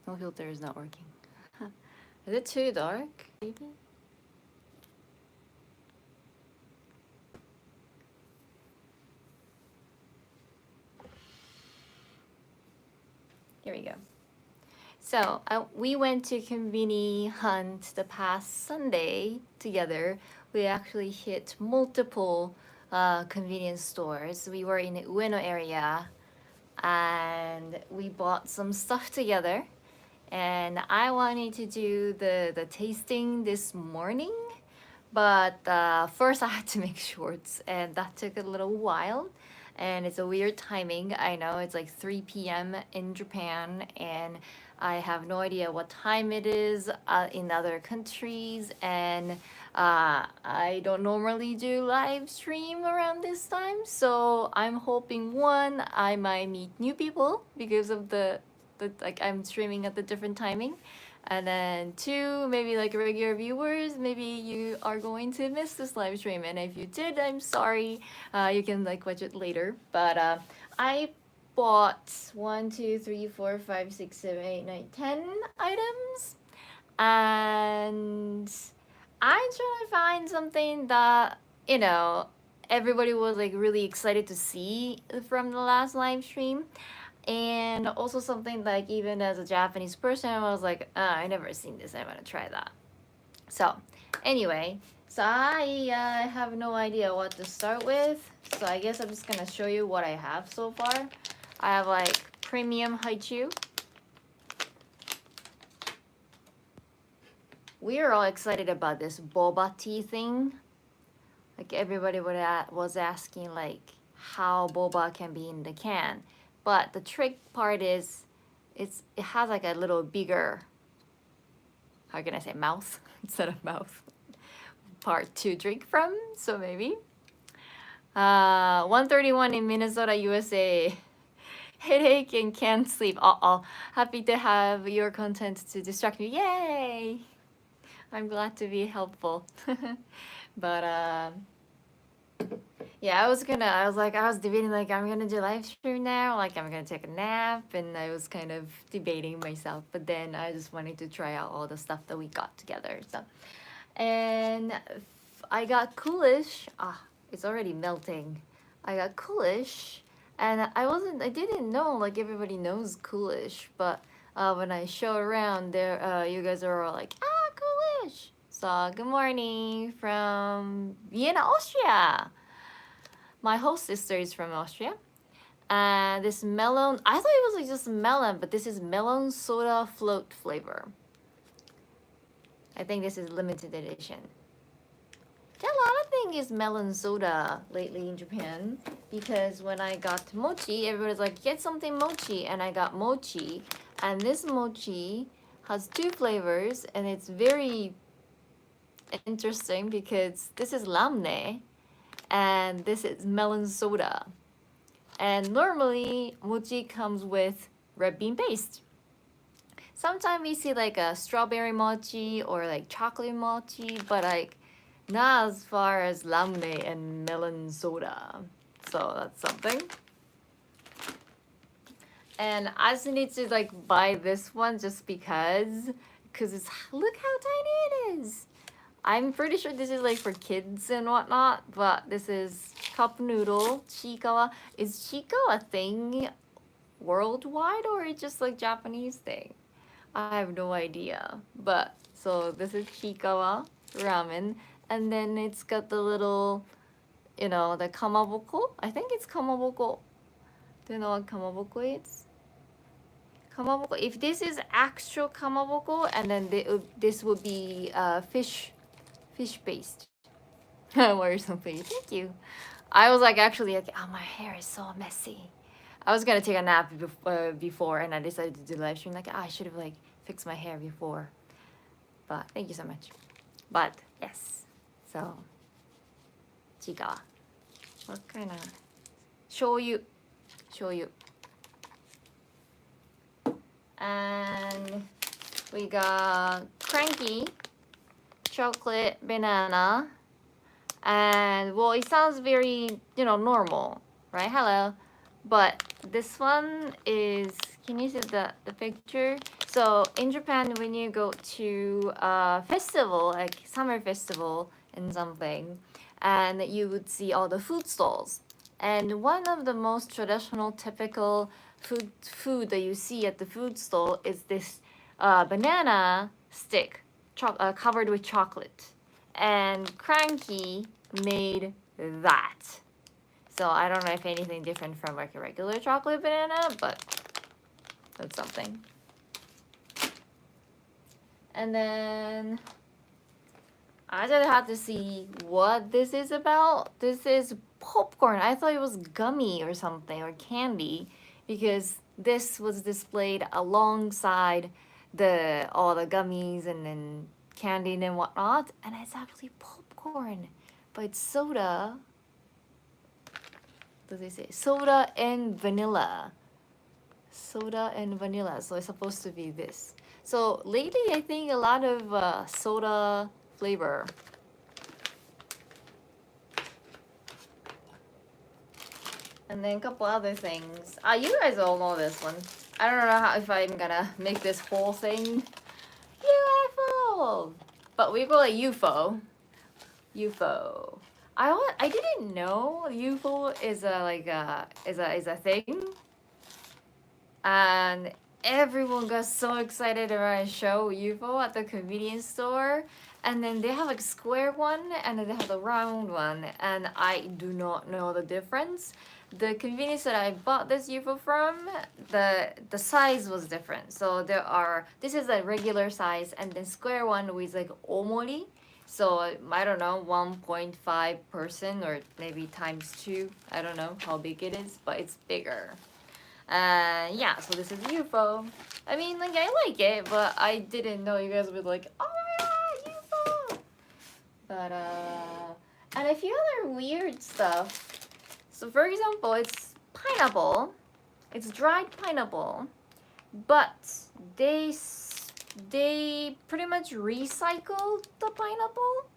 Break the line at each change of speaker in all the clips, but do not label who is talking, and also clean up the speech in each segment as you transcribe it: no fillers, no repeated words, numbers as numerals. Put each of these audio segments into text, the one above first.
No filter is not working. Is it too dark? Maybe? Here we go. So we went to Conbini hunt the past Sunday together. We actually hit multiple convenience stores. We were in the Ueno area and we bought some stuff together. And I wanted to do the tasting this morning, but first I had to make shorts and that took a little while. And it's a weird timing. I know it's like 3 p.m. in Japan and I have no idea what time it is in other countries, and I don't normally do live stream around this time, so I'm hoping one, I might meet new people because of the like I'm streaming at the different timing, and then two, maybe like regular viewers, maybe you are going to miss this live stream, and if you did, I'm sorry. You can like watch it later, but I bought 1, 2, 3, 4, 5, 6, 7, 8, 9, 10 items, and I'm trying to find something that, you know, everybody was like really excited to see from the last live stream, and also something like even as a Japanese person I was like, I never seen this, I want to try that. So anyway, so I have no idea what to start with, so I guess I'm just gonna show you what I have so far. I have like premium haichu. We are all excited about this boba tea thing. Like everybody was asking like how boba can be in the can. But the trick part is it has like a little bigger, how can I say, mouth instead of mouth part to drink from. So maybe 1:31 in Minnesota, USA. Headache and can't sleep. Happy to have your content to distract me. Yay! I'm glad to be helpful. But yeah, I was debating like I'm gonna do live stream now, like I'm gonna take a nap, and I was kind of debating myself, but then I just wanted to try out all the stuff that we got together. So, and I got Coolish. It's already melting. I got Coolish, and I didn't know like everybody knows Coolish, but when I show around there, you guys are all like, Coolish. So good morning from Vienna, Austria. My host sister is from Austria. And this melon, I thought it was like just melon, but this is melon soda float flavor. I think this is limited edition. There are a lot of things is melon soda lately in Japan, because when I got mochi, everybody's like, get something mochi, and I got mochi, and this mochi has 2 flavors, and it's very interesting because this is ramen and this is melon soda. And normally mochi comes with red bean paste. Sometimes we see like a strawberry mochi or like chocolate mochi, but like not as far as ramen and melon soda. So that's something. And I just need to like buy this one just because it's, look how tiny it is. I'm pretty sure this is like for kids and whatnot, but this is cup noodle, chikawa. Is chikawa a thing worldwide or it's just like Japanese thing? I have no idea. But so this is chikawa ramen, and then it's got the little, you know, the kamaboko. I think it's kamaboko. Do you know what kamaboko is? Kamaboko. If this is actual kamaboko, and then this would be fish paste. Or something. Thank you. I was like actually like, oh, my hair is so messy. I was gonna take a nap before, and I decided to do live stream. Like, I should have like fixed my hair before. But thank you so much. But yes, so chigawa. What kind of shoyu? And we got Crunky, chocolate banana, and well, it sounds very, you know, normal, right? Hello. But this one is, can you see the picture? So in Japan, when you go to a festival, like summer festival and something, and you would see all the food stalls. And one of the most traditional, typical food that you see at the food stall is this banana stick covered with chocolate. And Cranky made that. So I don't know if anything different from like a regular chocolate banana, but that's something. And then I just had to see what this is about. This is popcorn. I thought it was gummy or something or candy because this was displayed alongside all the gummies and then candy and whatnot. And it's actually popcorn, but it's soda. What does it say? Soda and vanilla. Soda and vanilla. So it's supposed to be this. So lately, I think a lot of soda flavor. And then a couple other things. You guys all know this one. I don't know if I'm gonna make this whole thing UFO, but we call it UFO. UFO. I didn't know UFO is a thing, and everyone got so excited when I show UFO at the convenience store. And then they have like square one and then they have the round one, and I do not know the difference. The convenience that I bought this UFO from, the size was different. So this is a regular size, and then square one with like omori. So I don't know, 1.5 person or maybe times 2. I don't know how big it is, but it's bigger. Yeah, so this is UFO. I mean, like, I like it, but I didn't know you guys would like, oh my god, UFO! But, and a few other weird stuff. So, for example, it's pineapple. It's dried pineapple, but they pretty much recycled the pineapple.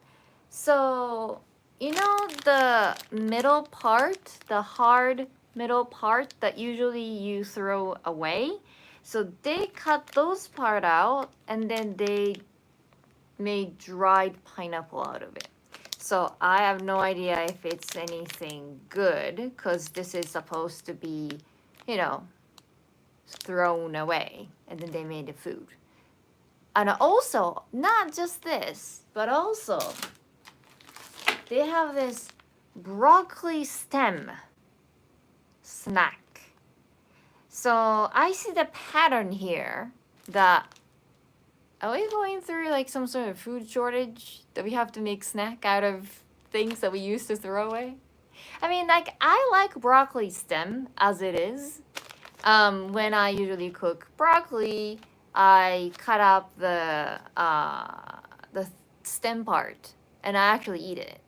So, you know the middle part, the hard middle part that usually you throw away. So they cut those part out and then they made dried pineapple out of it. So I have no idea if it's anything good because this is supposed to be, you know, thrown away and then they made the food. And also, not just this, but also they have this broccoli stem snack. So I see the pattern here that are we going through like some sort of food shortage that we have to make snack out of things that we used to throw away? I mean, like, I like broccoli stem as it is. When I usually cook broccoli, I cut up the stem part and I actually eat it.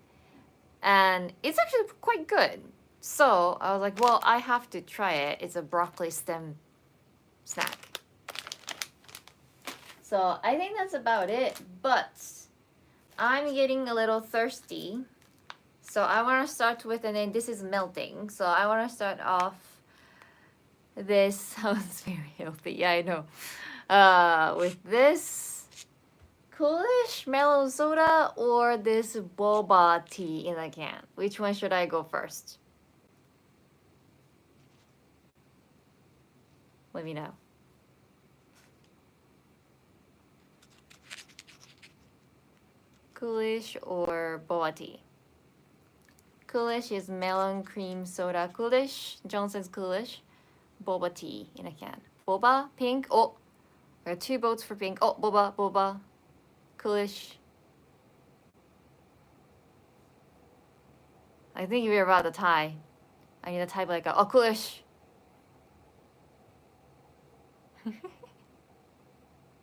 And it's actually quite good. So I was like, well, I have to try it. It's a broccoli stem snack. So I think that's about it. But I'm getting a little thirsty. So I want to start with, and then this is melting. So I want to start off this. Sounds very healthy. Yeah, I know. With this Coolish melon soda or this boba tea in a can. Which one should I go first? Let me know. Coolish or boba tea? Coolish is melon cream soda. Coolish. John says Coolish. Boba tea in a can. Boba, pink. Oh, I got 2 votes for pink. Oh, boba. Coolish. I think we're about to tie. I need to type like a, oh, Coolish.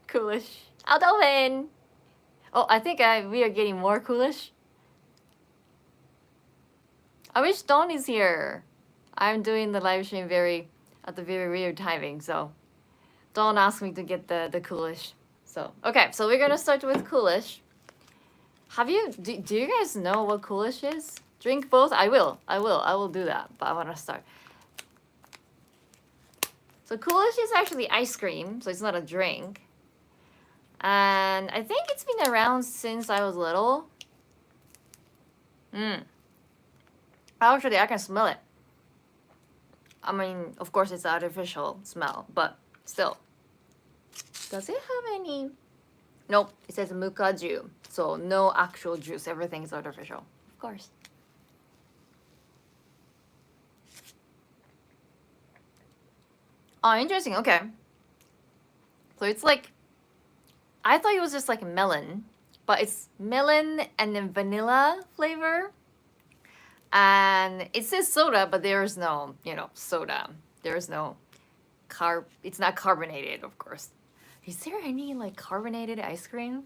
Coolish. Aldoven. Oh, I think we are getting more Coolish. I wish Dawn is here. I'm doing the live stream at the very weird timing, so Dawn asked me to get the Coolish. So okay, so we're gonna start with Coolish. Do you guys know what Coolish is? Drink both? I will do that, but I wanna start. So Coolish is actually ice cream, so it's not a drink. And I think it's been around since I was little. Actually, I can smell it. I mean, of course it's artificial smell, but still. Does it have any? Nope, it says mukaju. So no actual juice, everything's artificial. Of course. Oh, interesting, okay. So it's like, I thought it was just like melon, but it's melon and then vanilla flavor. And it says soda, but there's no, soda. There's no it's not carbonated, of course. Is there any like carbonated ice cream?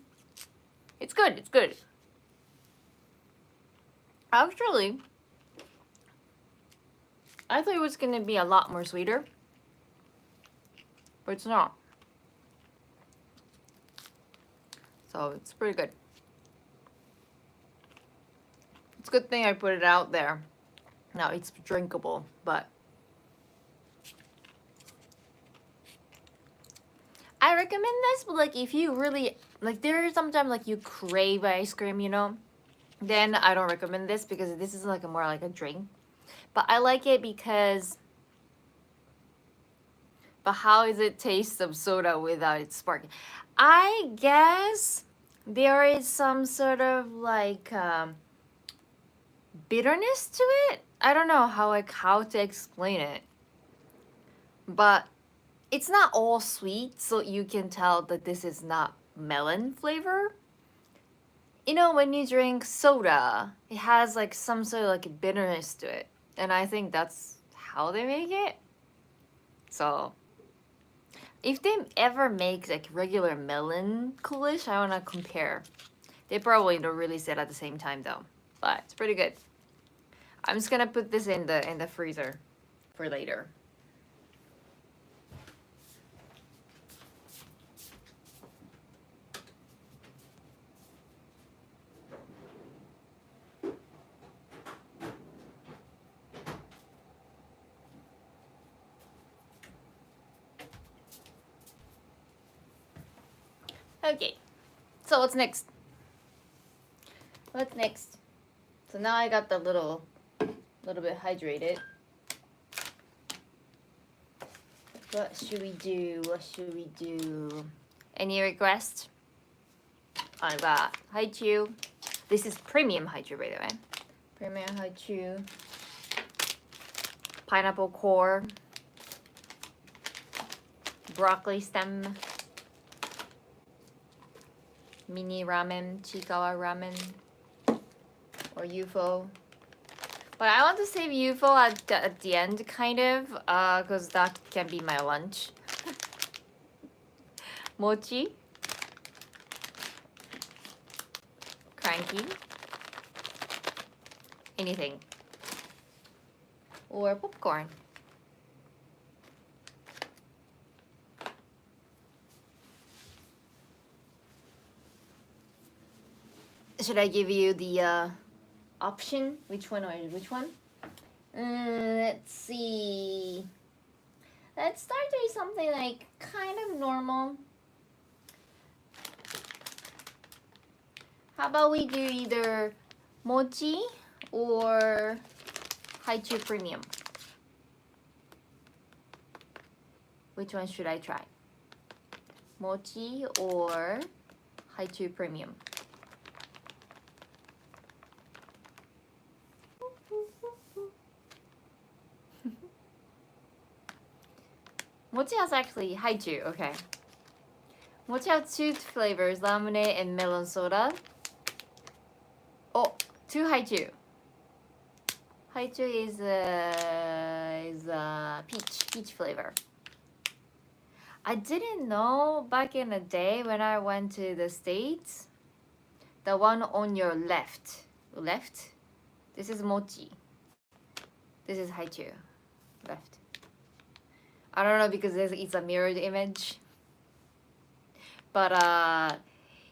It's good, it's good. Actually, I thought it was gonna be a lot more sweeter, but it's not. So it's pretty good. It's a good thing I put it out there. Now it's drinkable, but I recommend this, but like if you really like, there is sometimes like you crave ice cream, then I don't recommend this because this is like more like a drink. But I like it because, but how is it taste of soda without it sparking? I guess there is some sort of like bitterness to it. I don't know how to explain it, but it's not all sweet, so you can tell that this is not melon flavor. When you drink soda, it has like some sort of like bitterness to it, and I think that's how they make it. So if they ever make like regular melon Coolish, I wanna compare. They probably don't release it at the same time though, but it's pretty good. I'm just gonna put this in the freezer for later. Okay, so what's next? What's next? So now I got the little bit hydrated. What should we do? What should we do? Any requests? I got haichu. This is premium haichu, by the way. Premium haichu. Pineapple core. Broccoli stem. Mini ramen, Chikawa ramen, or UFO. But I want to save UFO at the end, kind of, because that can be my lunch. Mochi. Crunky. Anything. Or popcorn. Should I give you the option? Which one or which one? Let's see. Let's start with something like kind of normal. How about we do either Mochi or Haichu Premium? Which one should I try? Mochi or Haichu Premium? Mochi has actually haichu, okay. Mochi has two flavors, lemonade and melon soda. Oh, two haichu. Haichu is peach flavor. I didn't know back in the day when I went to the States, the one on your left, this is mochi. This is haichu, left. I don't know because it's a mirrored image. But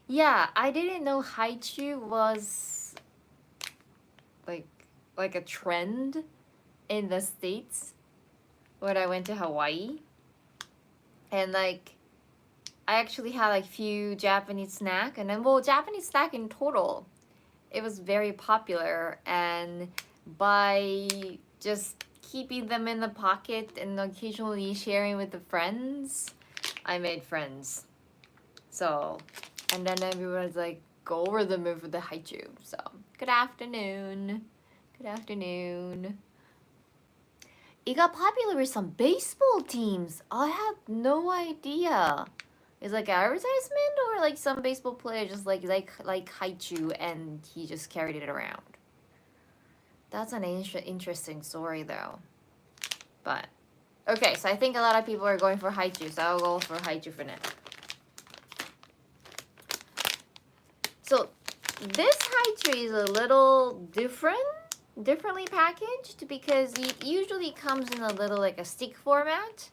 yeah, I didn't know haichu was like a trend in the States when I went to Hawaii. And like I actually had like few Japanese snack, and then well, Japanese snack in total, it was very popular. And by just keeping them in the pocket and occasionally sharing with the friends, I made friends. So, and then everyone's like, go over the moon for the haichu. So, good afternoon. Good afternoon. It got popular with some baseball teams. I had no idea. It's like an advertisement, or like some baseball player just like haichu and he just carried it around. That's an interesting story though. But okay, so I think a lot of people are going for haichu, so I'll go for haichu for now. So this haichu is a little differently packaged, because it usually comes in a little like a stick format,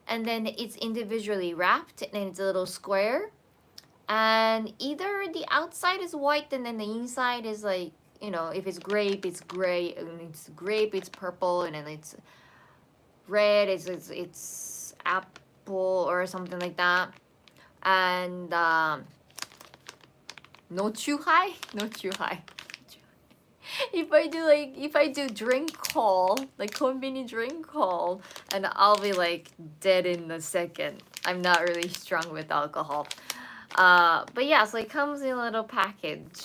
and then it's individually wrapped and it's a little square, and either the outside is white and then the inside is like, you know, if it's grape it's gray, and it's grape it's purple, and then it's red it's apple or something like that. And no chuhai. If I do drink haul, like Conbini drink haul, and I'll be like dead in a second. I'm not really strong with alcohol. But yeah, so it comes in a little package,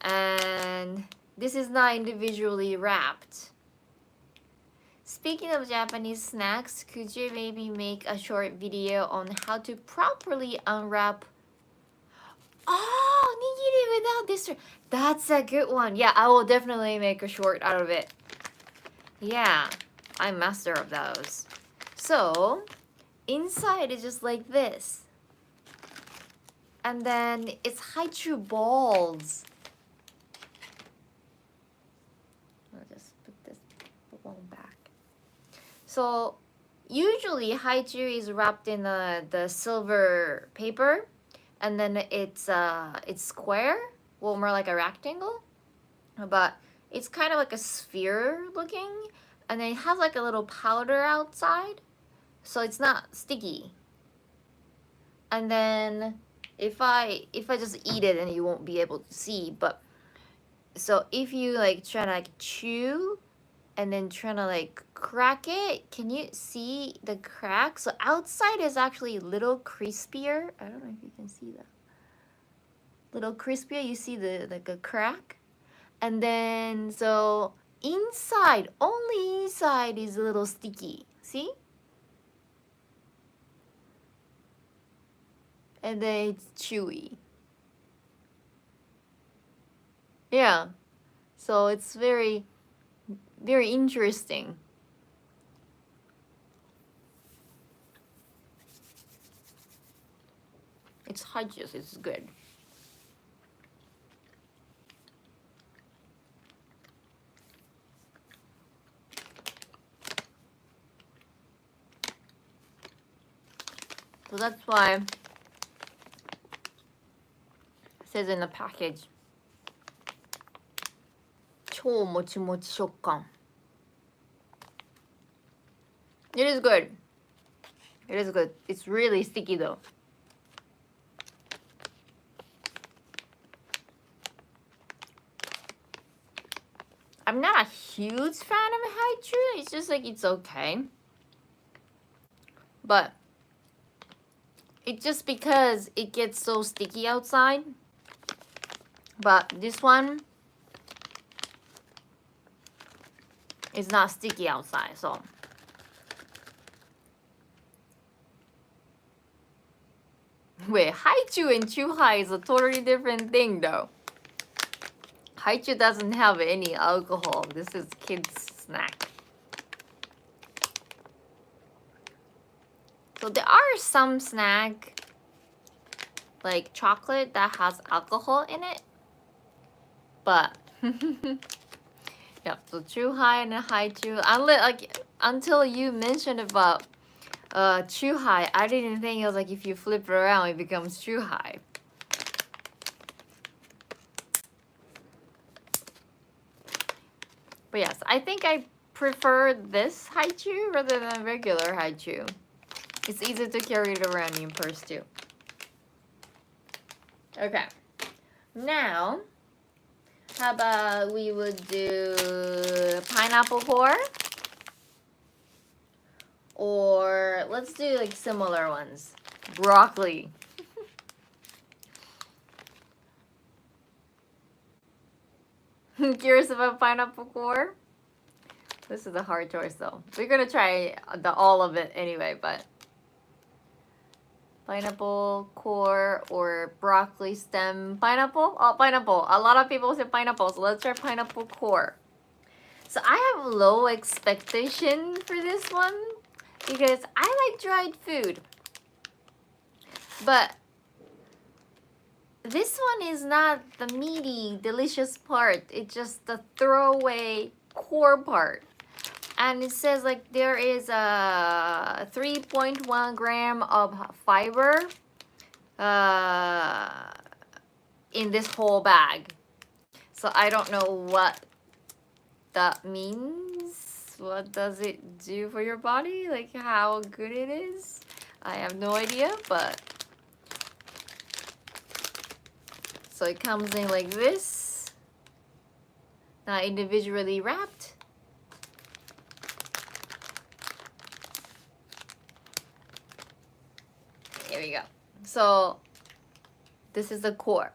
and this is not individually wrapped. Speaking of Japanese snacks, could you maybe make a short video on how to properly unwrap? Oh, nigiri without this. That's a good one. Yeah, I will definitely make a short out of it. Yeah, I'm master of those. So, inside is just like this. And then it's haichu balls. I'll just put this one back. So, usually haichu is wrapped in the silver paper, and then it's square, well, more like a rectangle, but it's kind of like a sphere looking, and then it has like a little powder outside, so it's not sticky. And then if I just eat it, and you won't be able to see, but so if you like try to like chew and then trying to like crack it, can you see the crack? So outside is actually a little crispier. I don't know if you can see that. Little crispier, you see the like a crack. And then so inside, only inside is a little sticky. See? And then it's chewy. Yeah. So it's very interesting. It's hot juice, it's good. So that's why it says in the package, 超もちもち食感. It is good. It is good. It's really sticky though. I'm not a huge fan of haichu. It's just like it's okay. But it's just because it gets so sticky outside. But this one is not sticky outside, so. Wait, haichu and chuhai is a totally different thing though. Haichu doesn't have any alcohol. This is kids' snack. So there are some snack, like chocolate, that has alcohol in it. But yeah, so chuhai and haichu. Until you mentioned about chuhai, I didn't think it was like if you flip it around, it becomes chuhai. But yes, I think I prefer this haichu rather than regular haichu. It's easy to carry it around in purse too. Okay. Now, how about we would do pineapple core? Or let's do like similar ones. Broccoli. Curious about pineapple core? This is a hard choice though. We're gonna try all of it anyway, but pineapple core or broccoli stem. Pineapple? Oh, pineapple. A lot of people say pineapple, so let's try pineapple core. So I have low expectation for this one because I like dried food. But this one is not the meaty, delicious part. It's just the throwaway core part. And it says like there is a 3.1 gram of fiber in this whole bag. So I don't know what that means. What does it do for your body? Like how good it is? I have no idea, but so it comes in like this, not individually wrapped. Here we go. So this is the core.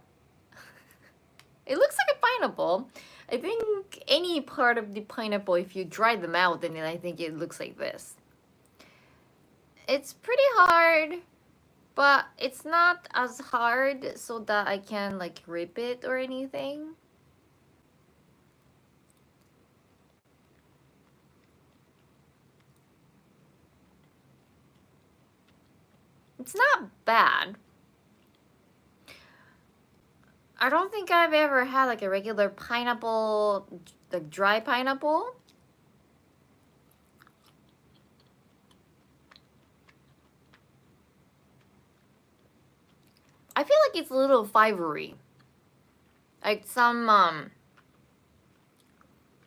It looks like a pineapple. I think any part of the pineapple, if you dry them out, then I think it looks like this. It's pretty hard, but it's not as hard so that I can like rip it or anything. It's not bad. I don't think I've ever had like a regular pineapple, like dry pineapple. I feel like it's a little fibery. Like some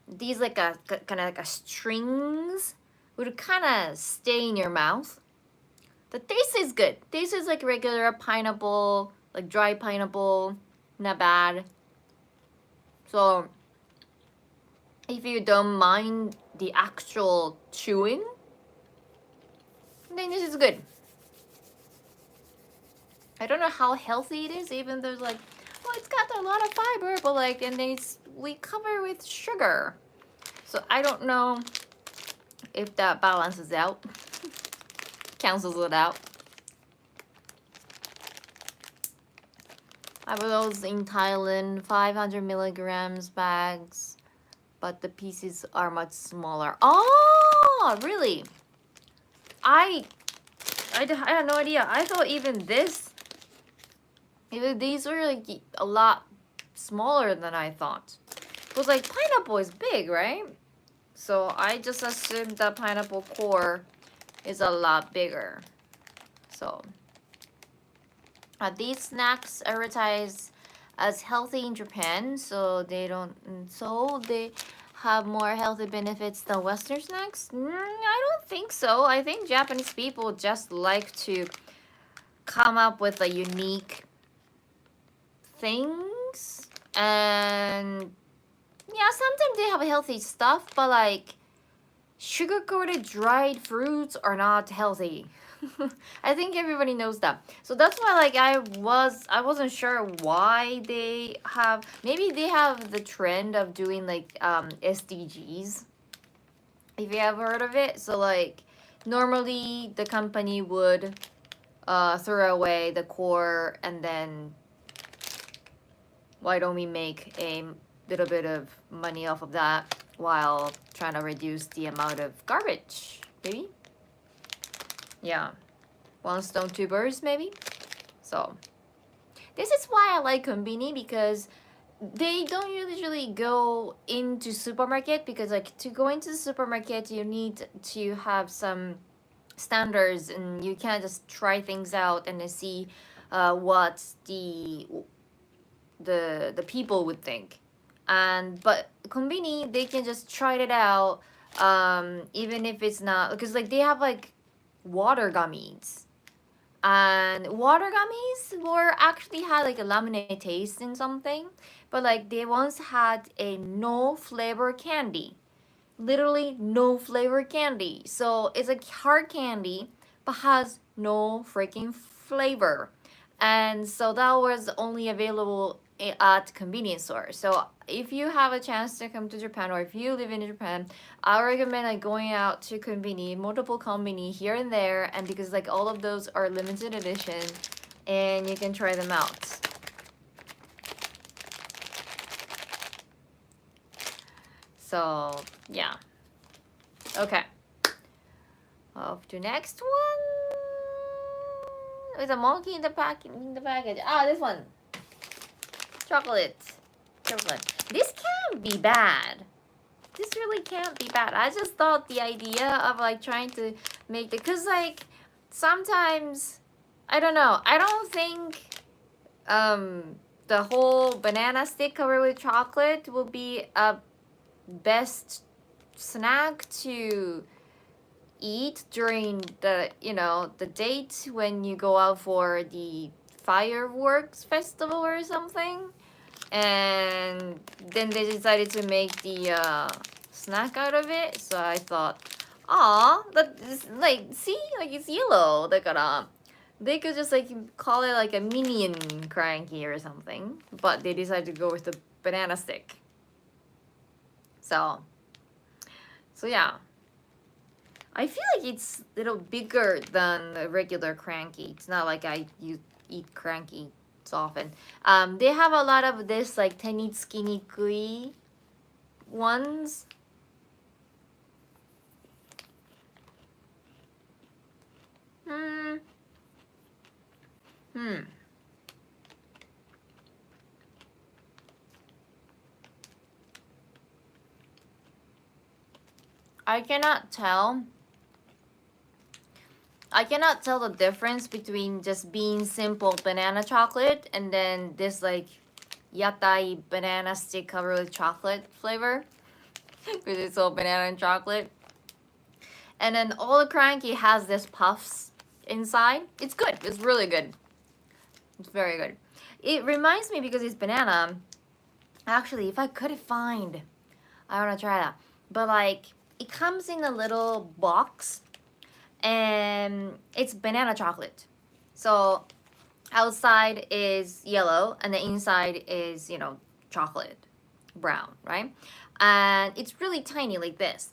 these like a kind of like a strings would kind of stay in your mouth. The taste is good. Taste is like regular pineapple, like dry pineapple, not bad. So if you don't mind the actual chewing, then this is good. I don't know how healthy it is, even though like, well, it's got a lot of fiber, but like, and then we cover with sugar. So I don't know if that balances out, cancels it out. I have those in Thailand, 500 milligrams bags, but the pieces are much smaller. Oh, really? I had no idea. I thought even these were like a lot smaller than I thought. It was like pineapple is big, right? So I just assumed that pineapple core is a lot bigger. So these snacks are advertised as healthy in Japan, so they have more healthy benefits than Western snacks. I don't think so. I think Japanese people just like to come up with a unique things, and yeah, sometimes they have healthy stuff, but like sugar-coated dried fruits are not healthy. I think everybody knows that. So that's why like I wasn't sure why maybe they have the trend of doing like SDGs, if you have heard of it. So like normally the company would throw away the core, and then why don't we make a little bit of money off of that while trying to reduce the amount of garbage, maybe? Yeah, one stone, two birds, maybe. So this is why I like Conbini, because they don't usually go into supermarket, because like to go into the supermarket you need to have some standards, and you can't just try things out and then see what the people would think. But Conbini, they can just try it out, even if it's not, because like they have like water gummies. And water gummies were actually had like a lemonade taste in something, but like they once had a no flavor candy, literally no flavor candy. So it's like hard candy but has no freaking flavor. And so that was only available at convenience stores. So if you have a chance to come to Japan, or if you live in Japan, I recommend like going out to Conbini, multiple Conbini here and there, and because like all of those are limited edition and you can try them out. So yeah. Okay. Off to next one. There's a monkey in the package. Ah, this one. Chocolate. Chocolate. This can't be bad. This really can't be bad. I just thought the idea of like trying to make it, cause like sometimes I don't know. I don't think the whole banana stick covered with chocolate will be a best snack to eat during the the date when you go out for the fireworks festival or something, and then they decided to make the snack out of it. So I thought, ah, that is like, see, like it's yellow. They could just like call it like a minion cranky or something, but they decided to go with the banana stick. So yeah, I feel like it's a little bigger than a regular cranky. It's not like eat cranky so often. They have a lot of this like tenitsuki ones. Hmm. Hmm. I cannot tell. I cannot tell the difference between just being simple banana chocolate and then this like yatai banana stick covered with chocolate flavor, because it's all banana and chocolate. And then all the cranky has this puffs inside. It's good. It's really good. It's very good. It reminds me, because it's banana. Actually, if I could find, I want to try that. But like, it comes in a little box, and it's banana chocolate. So outside is yellow, and the inside is chocolate brown, right? And it's really tiny like this.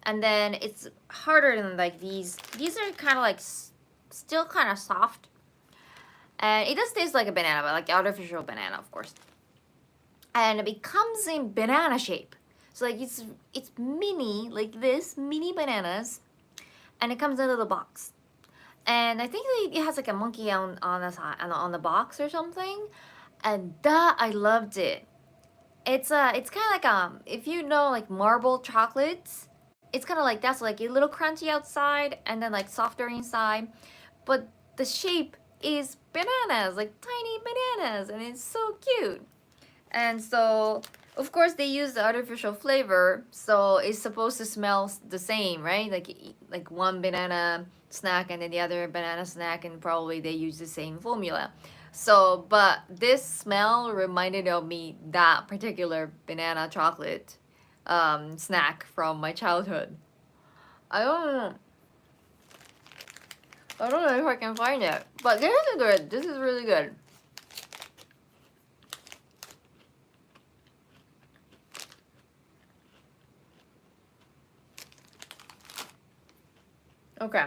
And then it's harder than like these. These are kind of like still kind of soft. And it does taste like a banana, but like artificial banana, of course. And it comes in banana shape. So like it's mini, like this, mini bananas, and it comes in a little box. And I think it has like a monkey on the side, on the box or something. And that, I loved it. It's kind of like if you know like marble chocolates, it's kind of like that's like a little crunchy outside and then like softer inside, but the shape is bananas, like tiny bananas, and it's so cute. And so of course they use the artificial flavor, so it's supposed to smell the same, right? Like one banana snack and then the other banana snack, and probably they use the same formula. So, but this smell reminded of me that particular banana chocolate snack from my childhood. I don't know. I don't know if I can find it, but this is good. This is really good. Okay.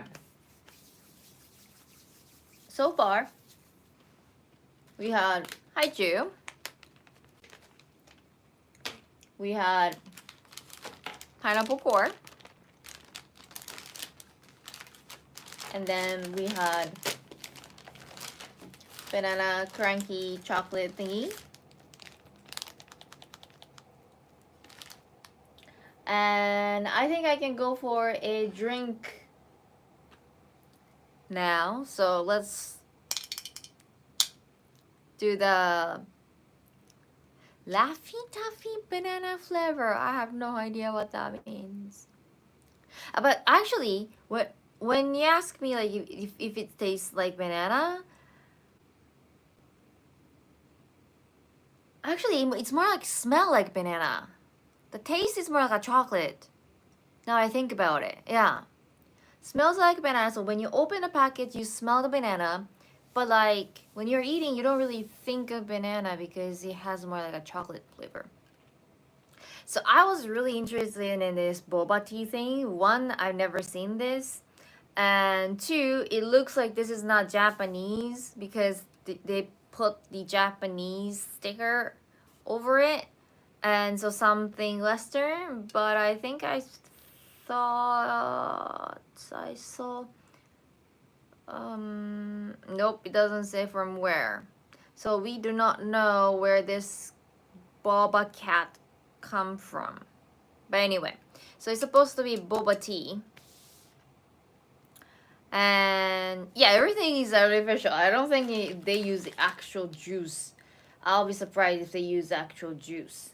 So far, we had haichu. We had pineapple core. And then we had banana cranky chocolate thingy. And I think I can go for a drink now. So let's do the Laffy Taffy banana flavor. I have no idea what that means. But actually, when you ask me like if it tastes like banana, actually it's more like smell like banana. The taste is more like a chocolate. Now I think about it, yeah. Smells like banana. So when you open the package, you smell the banana, but like when you're eating, you don't really think of banana because it has more like a chocolate flavor. So I was really interested in this boba tea thing. One, I've never seen this, and two, it looks like this is not Japanese because they put the Japanese sticker over it, and so something Western. But I think I thought I saw. Nope, it doesn't say from where. So we do not know where this boba cat come from. But anyway, so it's supposed to be boba tea. And yeah, everything is artificial. I don't think they use the actual juice. I'll be surprised if they use actual juice.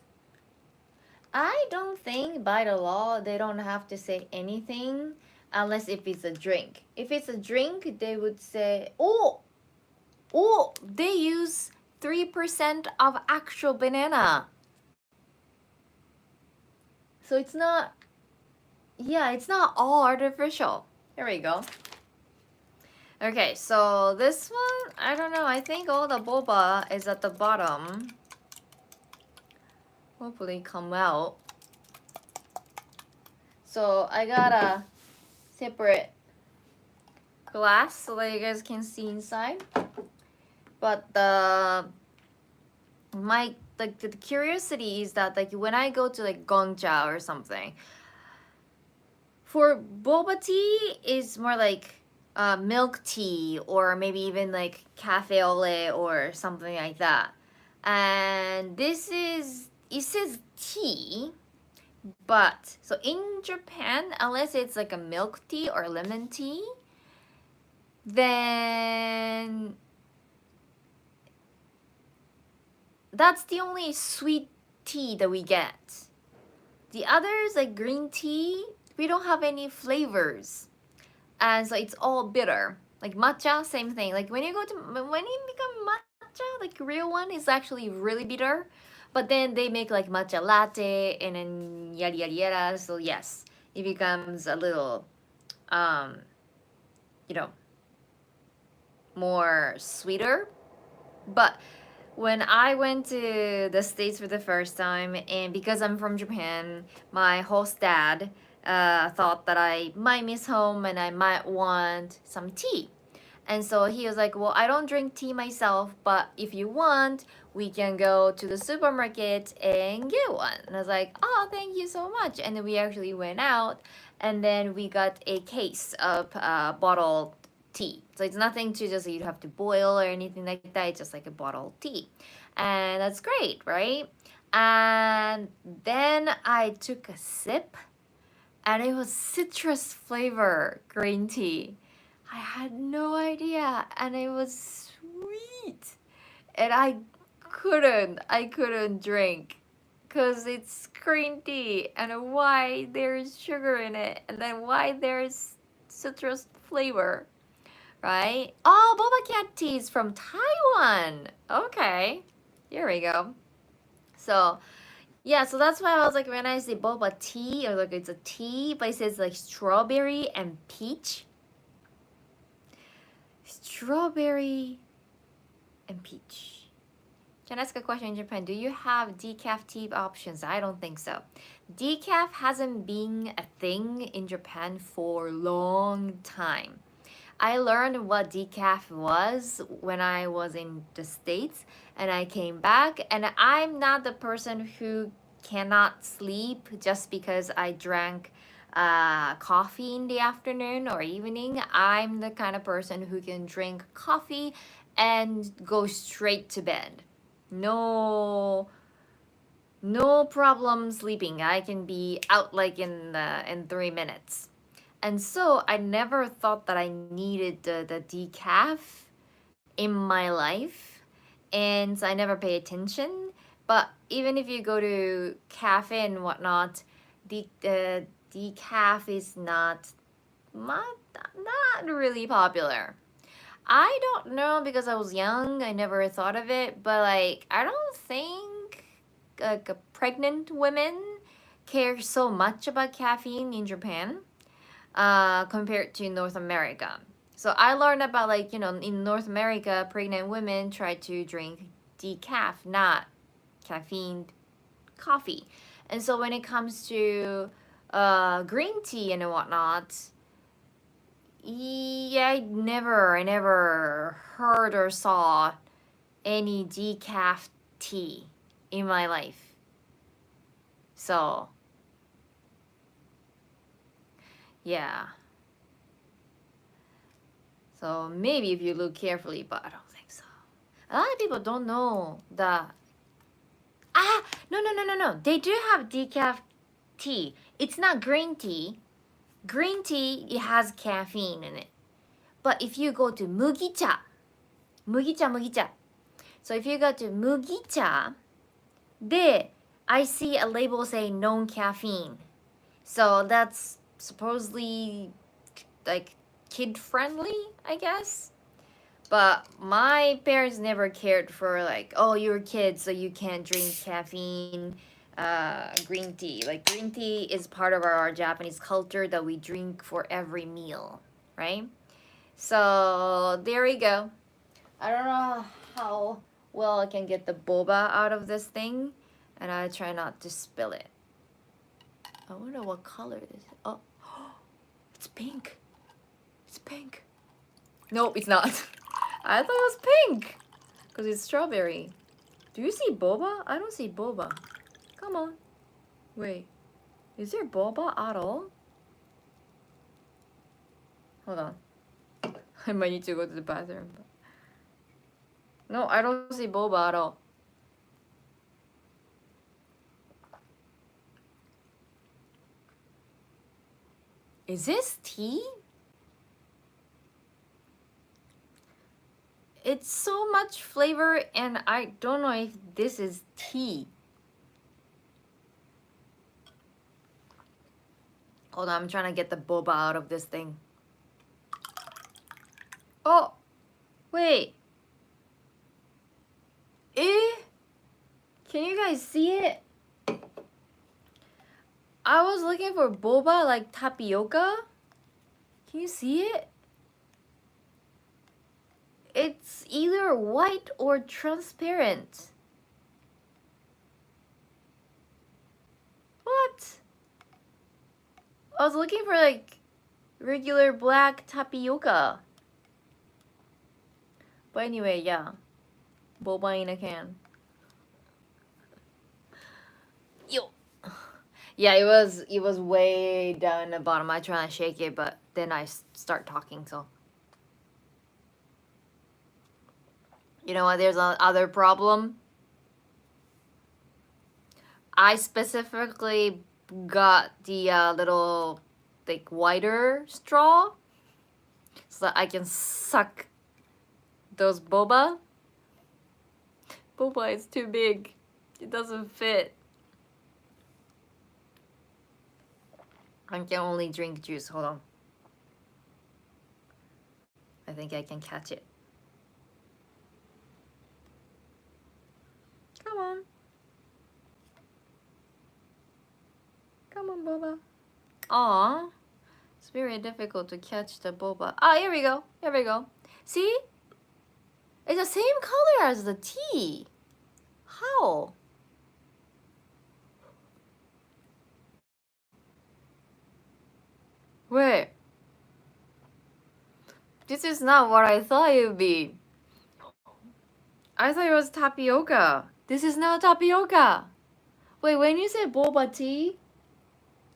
I don't think by the law they don't have to say anything unless if it's a drink. If it's a drink, they would say, oh, they use 3% of actual banana. So it's not, yeah, it's not all artificial. There we go. Okay, so this one, I don't know. I think all the boba is at the bottom. Hopefully come out. So I got a separate glass so that you guys can see inside. But the curiosity is that like when I go to like Gongcha or something, for boba tea is more like milk tea or maybe even like cafe au lait or something like that. And this is, it says tea, but so in Japan, unless it's like a milk tea or lemon tea, then that's the only sweet tea that we get. The others, like green tea, we don't have any flavors. And so it's all bitter. Like matcha, same thing. Like when you become matcha, like real one is actually really bitter. But then they make like matcha latte and then yada yada yada. So yes, it becomes a little, you know, more sweeter. But when I went to the States for the first time, and because I'm from Japan, my host dad thought that I might miss home and I might want some tea. And so he was like, well, I don't drink tea myself, but if you want, we can go to the supermarket and get one. And I was like, oh, thank you so much. And then we actually went out and then we got a case of bottled tea. So it's nothing to just you have to boil or anything like that. It's just like a bottled tea. And that's great, right? And then I took a sip and it was citrus flavor green tea. I had no idea and it was sweet. And I couldn't drink because it's green tea and why there's sugar in it and then why there's citrus flavor. Right? Oh, boba cat tea is from Taiwan. Okay, here we go. So, yeah, so that's why I was like, when I say boba tea, or like it's a tea, but it says like strawberry and peach. Strawberry and peach. Can I ask a question in Japan? Do you have decaf tea options? I don't think so. Decaf hasn't been a thing in Japan for a long time. I learned what decaf was when I was in the States and I came back, and I'm not the person who cannot sleep just because I drank coffee in the afternoon or evening. I'm the kind of person who can drink coffee and go straight to bed. No problem sleeping. I can be out like in 3 minutes. And so I never thought that I needed the decaf in my life. And so I never pay attention. But even if you go to cafe and whatnot, the decaf is not much not really popular. I don't know because I was young. I never thought of it, but like I don't think like pregnant women care so much about caffeine in Japan compared to North America. So I learned about like in North America, pregnant women try to drink decaf, not caffeine coffee. And so when it comes to green tea and whatnot, yeah, I never heard or saw any decaf tea in my life. So, yeah. So maybe if you look carefully, but I don't think so. A lot of people don't know the. No. They do have decaf tea. It's not green tea. Green tea, it has caffeine in it. But if you go to mugicha. So if you go to mugicha, there I see a label saying non-caffeine. So that's supposedly like kid friendly, I guess. But my parents never cared for like, oh, you're a kid, so you can't drink caffeine, green tea. Like green tea is part of our Japanese culture that we drink for every meal, right? So there we go. I don't know how well I can get the boba out of this thing, and I try not to spill it. I wonder what color it is. Oh, it's pink. It's pink. Nope, it's not. I thought it was pink because it's strawberry. Do you see boba? I don't see boba. Come on. Wait. Is there boba at all? Hold on. I might need to go to the bathroom. No, I don't see boba at all. Is this tea? It's so much flavor and I don't know if this is tea. Hold on, I'm trying to get the boba out of this thing. Oh, wait. Can you guys see it? I was looking for boba like tapioca. Can you see it? It's either white or transparent. What? I was looking for like regular black tapioca. But anyway, yeah. Boba in a can. Yo. Yeah, it was way down the bottom. I try to shake it, but then I start talking, so. You know what, there's another problem. I specifically got the little like wider straw so that I can suck those boba. Boba is too big. It doesn't fit. I can only drink juice. Hold on. I think I can catch it. Come on. Come on, boba. Aw. It's very difficult to catch the boba. Ah, here we go. Here we go. See? It's the same color as the tea. How? Wait. This is not what I thought it would be. I thought it was tapioca. This is not tapioca. Wait, when you say boba tea,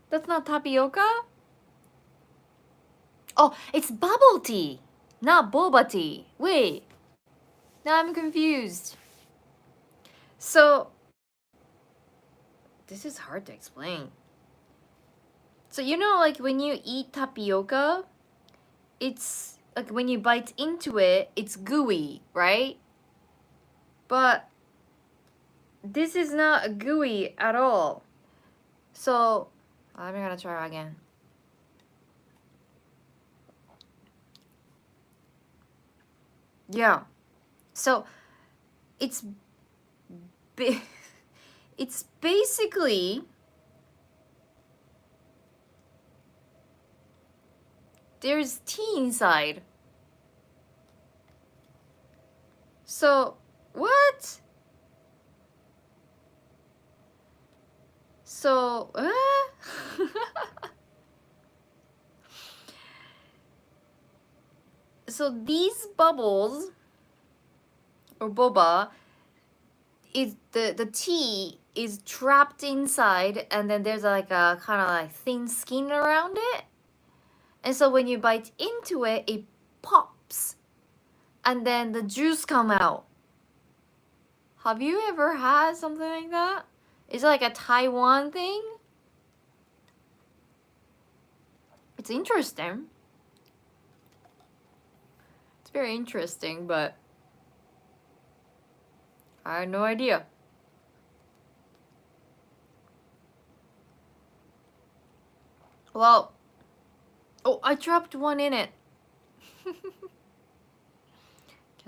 that's not tapioca? Oh, it's bubble tea, not boba tea. Wait, now I'm confused. So, this is hard to explain. So, you know, like when you eat tapioca, it's like when you bite into it, it's gooey, right? But this is not gooey at all. So, I'm gonna try again. Yeah. So it's it's basically there's tea inside. So what? So so these bubbles or boba is the tea is trapped inside, and then there's like a kind of like thin skin around it, and so when you bite into it, it pops, and then the juice come out. Have you ever had something like that? It's like a Taiwan thing. It's interesting. It's very interesting, but I had no idea. Well, oh, I dropped one in it. Can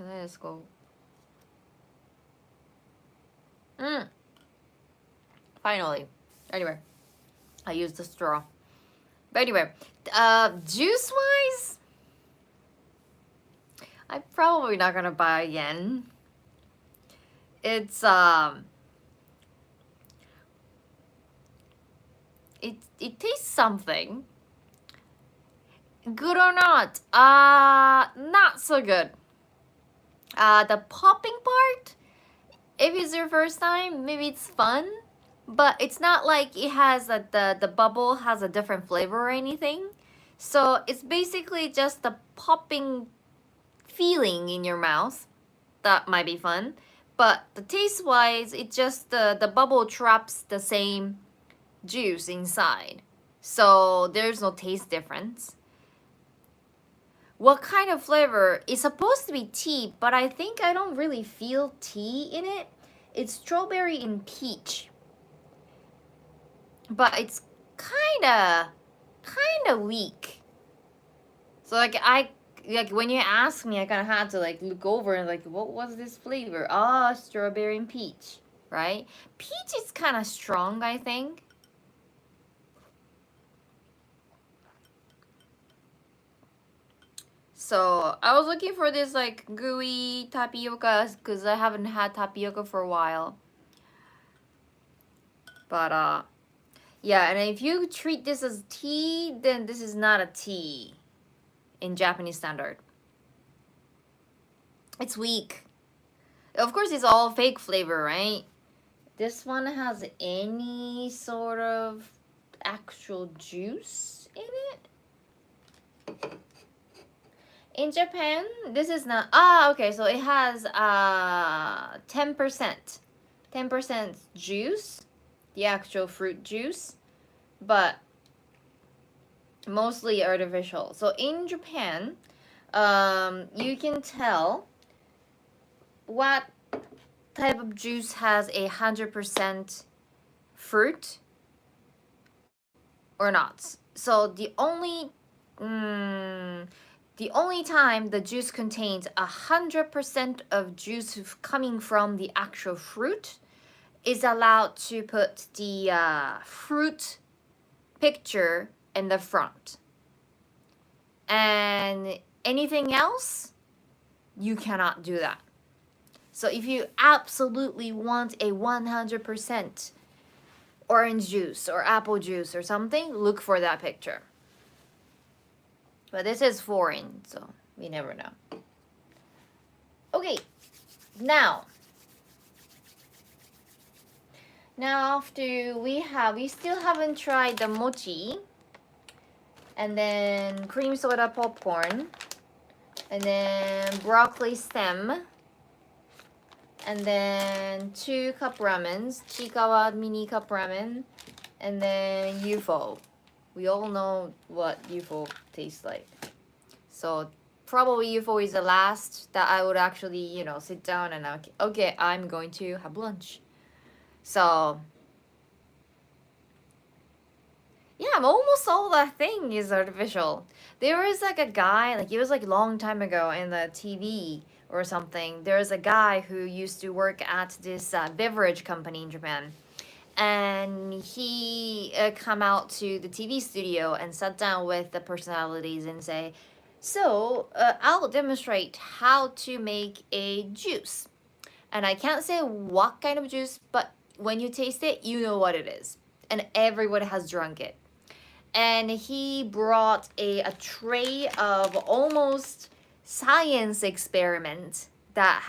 I just go? Finally. Anyway, I used the straw. But anyway, juice wise, I'm probably not gonna buy again. It's it tastes something. Good or not? Not so good. The popping part, if it's your first time, maybe it's fun, but it's not like it has the bubble has a different flavor or anything. So it's basically just the popping feeling in your mouth. That might be fun, but the taste wise, it just the bubble traps the same juice inside, so there's no taste difference. What kind of flavor? It's supposed to be tea, but I think I don't really feel tea in it. It's strawberry and peach, but it's kinda weak. So like when you ask me, I kind of had to like look over and like, what was this flavor? Ah, strawberry and peach, right? Peach is kind of strong, I think. So I was looking for this like gooey tapioca because I haven't had tapioca for a while. But yeah, and if you treat this as tea, then this is not a tea in Japanese standard. It's weak. Of course, it's all fake flavor, right? This one has any sort of actual juice in it. In Japan, this is not. Okay, so it has 10%. 10% juice, the actual fruit juice, but mostly artificial. So in Japan, you can tell what type of juice has 100% fruit or not. So the only time the juice contains 100% of juice coming from the actual fruit is allowed to put the fruit picture in the front. And anything else, you cannot do that. So if you absolutely want a 100% orange juice or apple juice or something, look for that picture. But this is foreign, so we never know. Okay, now after we still haven't tried the mochi, and then cream soda popcorn, and then broccoli stem, and then 2 cup ramens, Chikawa mini cup ramen, and then UFO. We all know what UFO tastes like. So probably UFO is the last that I would actually, sit down and okay, I'm going to have lunch. So Yeah, almost all that thing is artificial. There was like a guy, like it was like a long time ago in the TV or something. There was a guy who used to work at this beverage company in Japan, and he come out to the TV studio and sat down with the personalities and say, "So I'll demonstrate how to make a juice, and I can't say what kind of juice, but when you taste it, you know what it is." And everybody has drunk it, and he brought a tray of almost science experiment that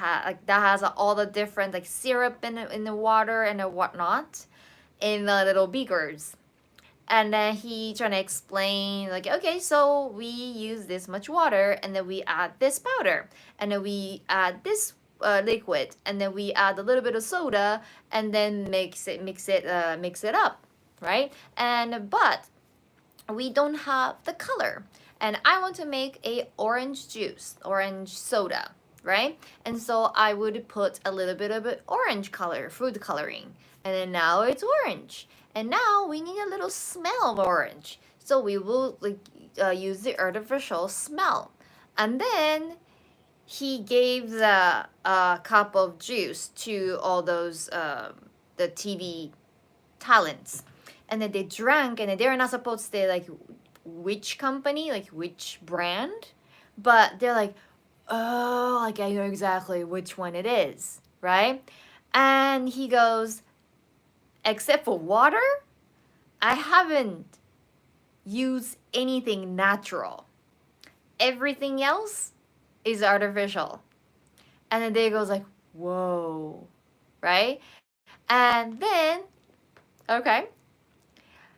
has all the different like syrup in the water and whatnot in the little beakers. And then he trying to explain like, okay, so we use this much water, and then we add this powder, and then we add this liquid, and then we add a little bit of soda, and then mix it up, right? And but we don't have the color, and I want to make a orange juice, orange soda, right? And so I would put a little bit of orange color, food coloring, and then now it's orange, and now we need a little smell of orange, so we will like use the artificial smell. And then he gave the cup of juice to all those the TV talents, and then they drank, and then they're not supposed to say like which company, like which brand, but they're like, oh, like I know exactly which one it is, right? And he goes, except for water, I haven't used anything natural. Everything else is artificial. And then they goes like, whoa, right? And then, okay,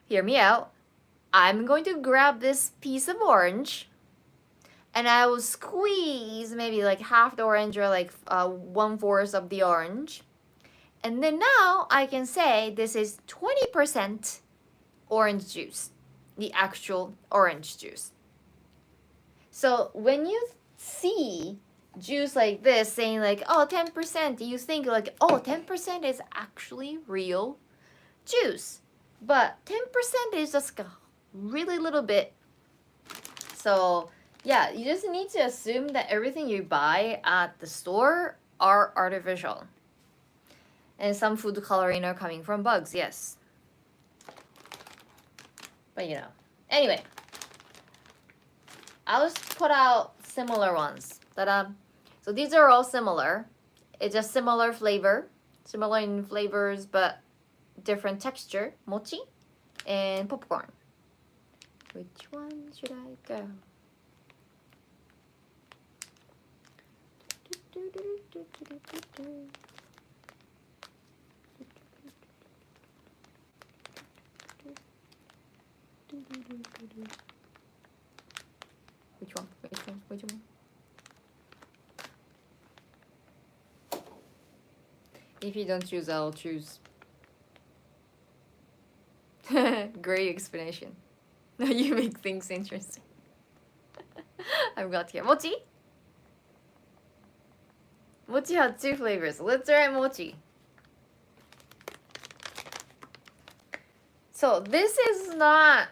hear me out. I'm going to grab this piece of orange, and I will squeeze maybe like half the orange or like 1/4 of the orange. And then now I can say this is 20% orange juice, the actual orange juice. So when you see juice like this saying like, oh, 10%, you think like, oh, 10% is actually real juice. But 10% is just a really little bit. So yeah, you just need to assume that everything you buy at the store are artificial. And some food coloring are coming from bugs, yes. But you know. Anyway, I'll just put out similar ones. So these are all similar. It's just similar flavor. Similar in flavors, but different texture. Mochi and popcorn. Which one should I go? Which one? Which one? Which one? If you don't choose, I'll choose. Great explanation. You make things interesting. I've got here. Mochi? Mochi had 2 flavors. Let's try mochi. So this is not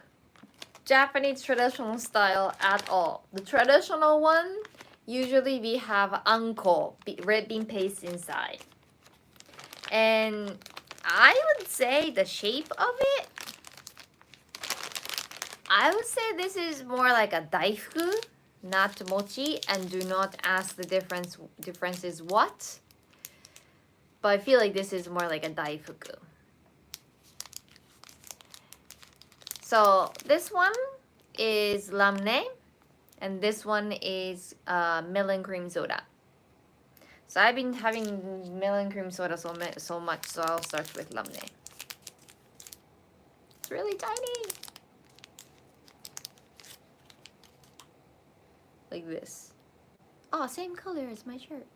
Japanese traditional style at all. The traditional one, usually we have anko, red bean paste inside. And I would say the shape of it, I would say this is more like a daifuku, not mochi, and do not ask the difference is what. But I feel like this is more like a daifuku. So this one is ramen, and this one is melon cream soda. So I've been having melon cream soda so much, so I'll start with ramen. It's really tiny. Like this. Oh, same color as my shirt.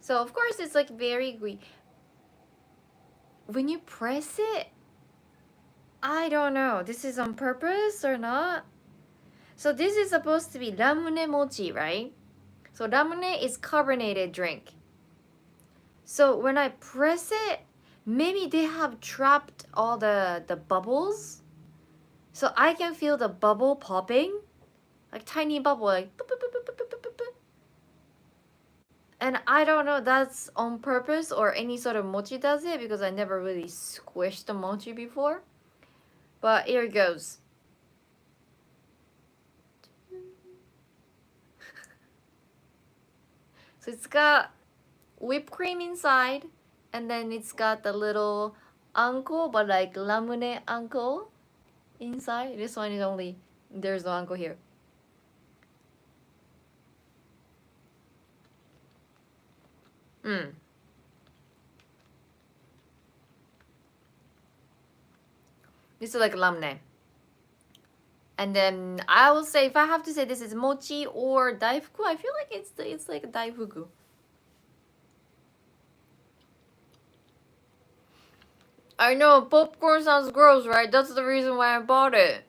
So of course it's like very gooey. When you press it, I don't know. This is on purpose or not? So this is supposed to be ramen mochi, right? So ramen is carbonated drink. So when I press it, maybe they have trapped all the bubbles, so I can feel the bubble popping, like tiny bubble, like boop, boop, boop, boop, boop, boop, boop, boop. And I don't know that's on purpose or any sort of mochi does it, because I never really squished the mochi before. But here it goes. So it's got whipped cream inside, and then it's got the little anko, but like lamune anko inside. This one is only, there's no anko here. This is like lamune. And then I will say, if I have to say this is mochi or daifuku, I feel like it's like daifuku. I know popcorn sounds gross, right? That's the reason why I bought it.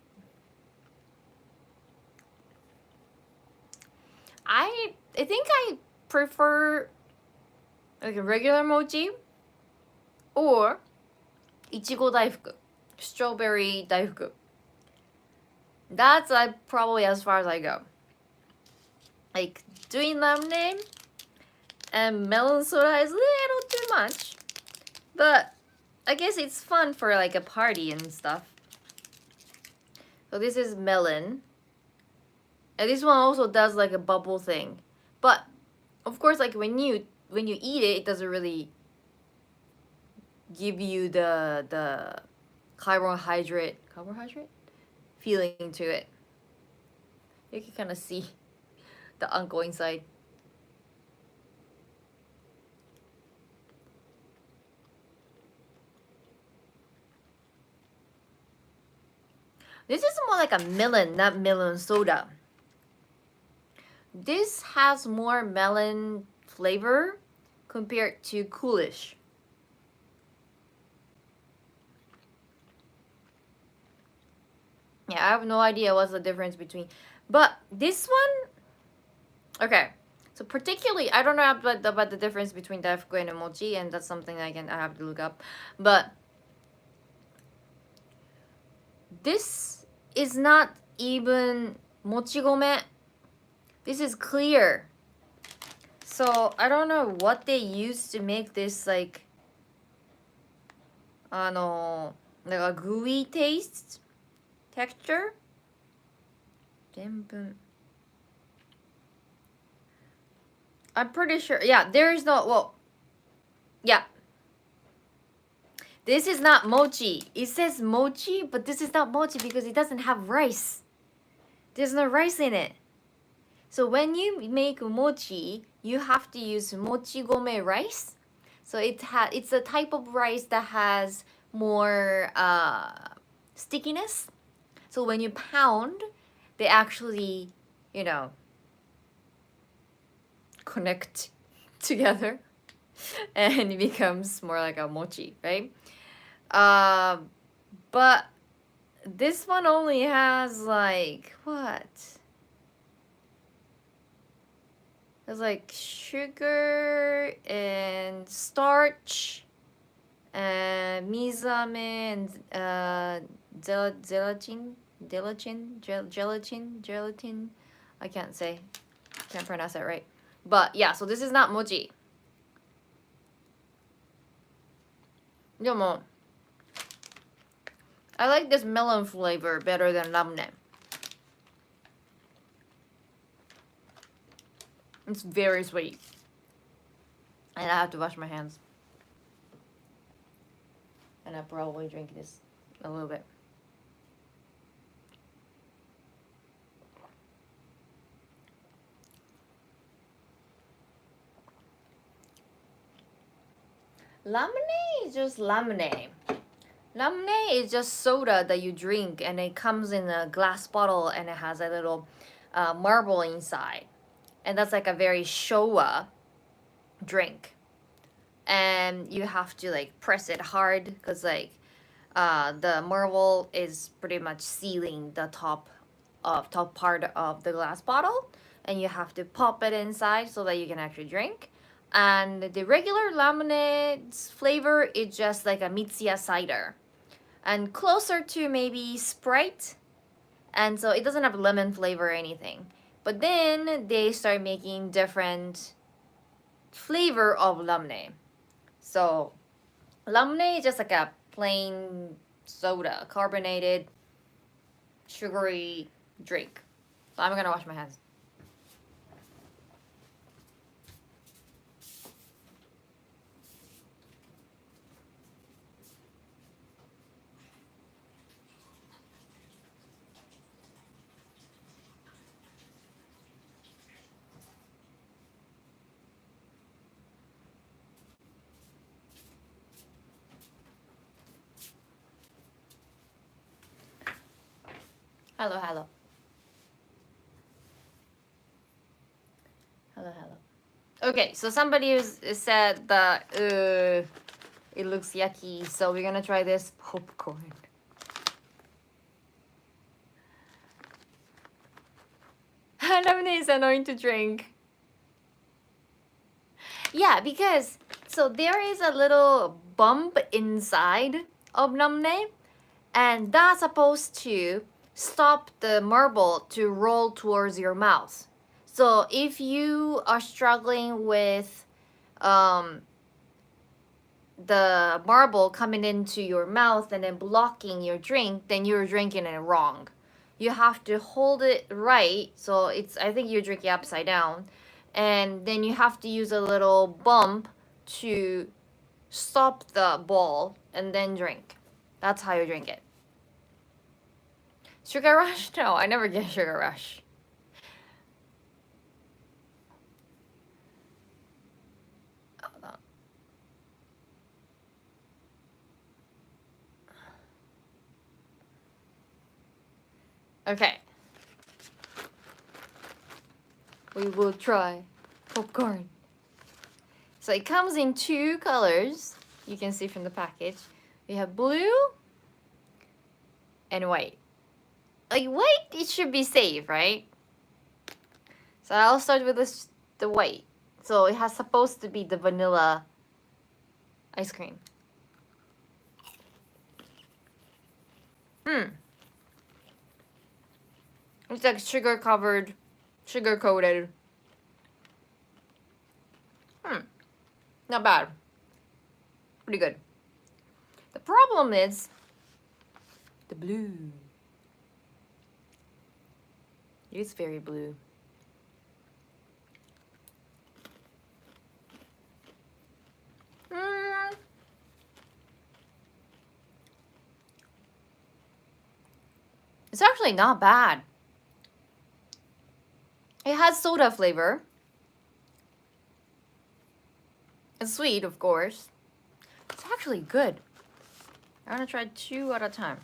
I think I prefer like a regular mochi or ichigo daifuku, strawberry daifuku. That's probably as far as I go. Like doing ramen and melon soda is a little too much, but I guess it's fun for like a party and stuff. So this is melon, and this one also does like a bubble thing, but of course, like when you eat it, it doesn't really give you the carbohydrate feeling to it. You can kind of see the anko inside. This is more like a melon, not melon soda. This has more melon flavor compared to Coolish. Yeah, I have no idea what's the difference between, but this one, okay. So particularly, I don't know about the difference between daifuku and mochi, and that's something I have to look up. But this is not even mochi gome. This is clear. So I don't know what they used to make this like a gooey taste texture. でんぷん I'm pretty sure. Yeah, there is no, well, yeah. This is not mochi. It says mochi, but this is not mochi because it doesn't have rice. There's no rice in it. So when you make mochi, you have to use mochi gome rice. So it's a type of rice that has more stickiness. So when you pound, they actually, connect together, and it becomes more like a mochi, right? But this one only has like what? There's like sugar and starch and mizame and gelatin. I can't pronounce that right. But yeah, so this is not mochi. でも I like this melon flavor better than ramen. It's very sweet. And I have to wash my hands. And I probably drink this a little bit. Lemonade is just lemonade. Lemonade is just soda that you drink, and it comes in a glass bottle, and it has a little marble inside. And that's like a very Showa drink. And you have to like press it hard because like the marble is pretty much sealing the top part of the glass bottle, and you have to pop it inside so that you can actually drink. And the regular lemonade's flavor is just like a Mitsuya cider. And closer to maybe Sprite. And so it doesn't have lemon flavor or anything. But then they start making different flavor of lemonade. So lemonade is just like a plain soda, carbonated, sugary drink. So I'm gonna wash my hands. Hello, hello. Hello, hello. Okay, so somebody said that it looks yucky, so we're gonna try this popcorn. Lemonade is annoying to drink. Yeah, because so there is a little bump inside of lemonade, and that's supposed to stop the marble to roll towards your mouth. So if you are struggling with the marble coming into your mouth and then blocking your drink, then you're drinking it wrong. You have to hold it right. So it's, I think you're drinking upside down. And then you have to use a little bump to stop the ball and then drink. That's how you drink it. Sugar rush? No, I never get sugar rush. Okay. We will try popcorn. So it comes in two colors. You can see from the package. We have blue and white. Like white, it should be safe, right? So I'll start with the white. So it has supposed to be the vanilla ice cream. It's like sugar coated. Not bad. Pretty good. The problem is the blue. It is very blue. It's actually not bad. It has soda flavor. It's sweet, of course. It's actually good. I'm gonna try two at a time.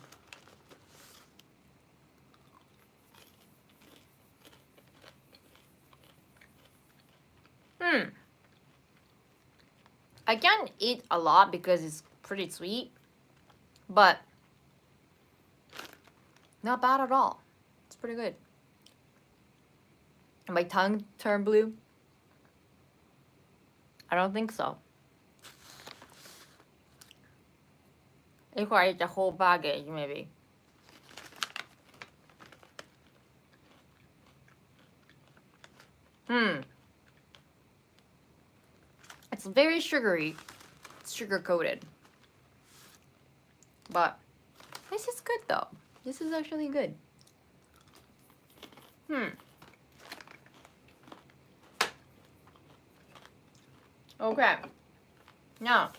I can't eat a lot because it's pretty sweet, but not bad at all. It's pretty good. And my tongue turned blue? I don't think so. If I eat the whole baggage, maybe. It's very sugary. It's sugar coated. But this is good though. This is actually good. Okay. Now,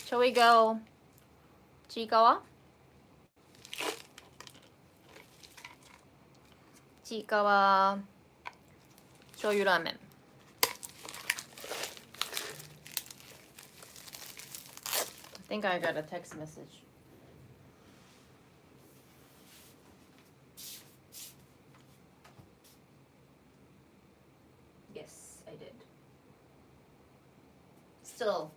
shall we go Chiikawa? Chiikawa shoyu ramen. I think I got a text message. Yes, I did. Still,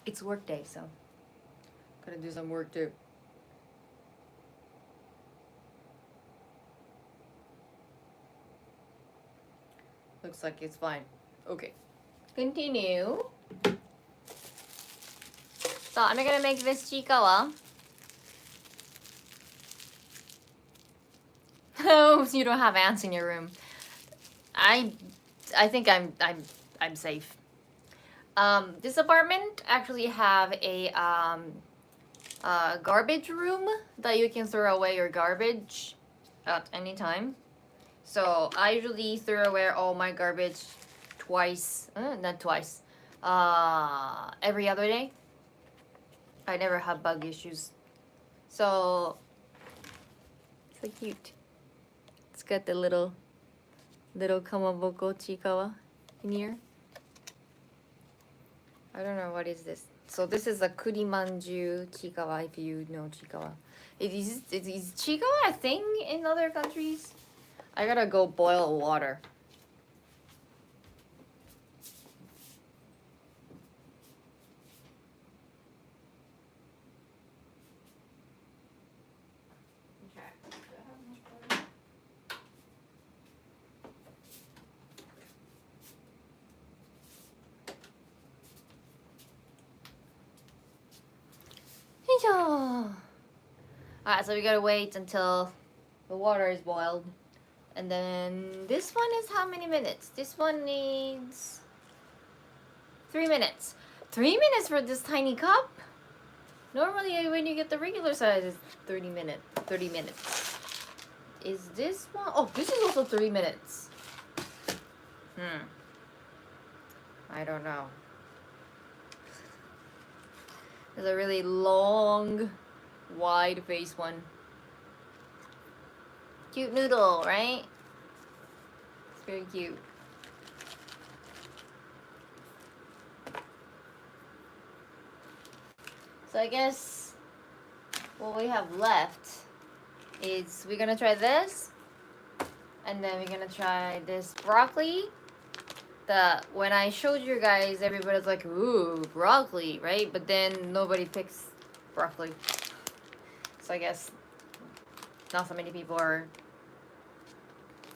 it's work day, so gotta do some work too. Looks like it's fine. Okay. Continue. So I'm gonna make this chikawa. Oh, you don't have ants in your room. I think I'm safe. This apartment actually have a garbage room that you can throw away your garbage at any time. So I usually throw away all my garbage not twice, every other day. I never have bug issues. So cute. It's got the little kamaboko chikawa in here. I don't know what is this. So this is a kurimanju chikawa, if you know chikawa. Is chikawa a thing in other countries? I gotta go boil water. Alright, so we gotta wait until the water is boiled. And then this one is how many minutes? This one needs 3 minutes. 3 minutes for this tiny cup? Normally when you get the regular size it's 30 minutes. Is this one? Oh, this is also 3 minutes. I don't know. There's a really long, wide face one. Cute noodle, right? It's very cute. So I guess what we have left is we're gonna try this, and then we're gonna try this broccoli. When I showed you guys, everybody's like, ooh, broccoli, right? But then nobody picks broccoli. So I guess not so many people are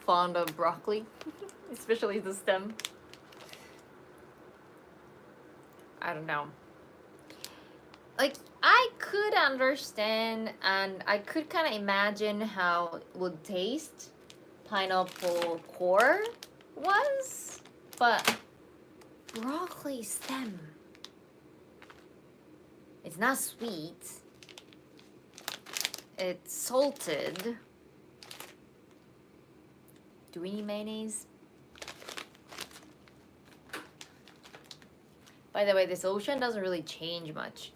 fond of broccoli, especially the stem. I don't know. Like, I could understand and I could kind of imagine how it would taste pineapple core was, but broccoli stem, it's not sweet, it's salted. Do we need mayonnaise? By the way, this ocean doesn't really change much.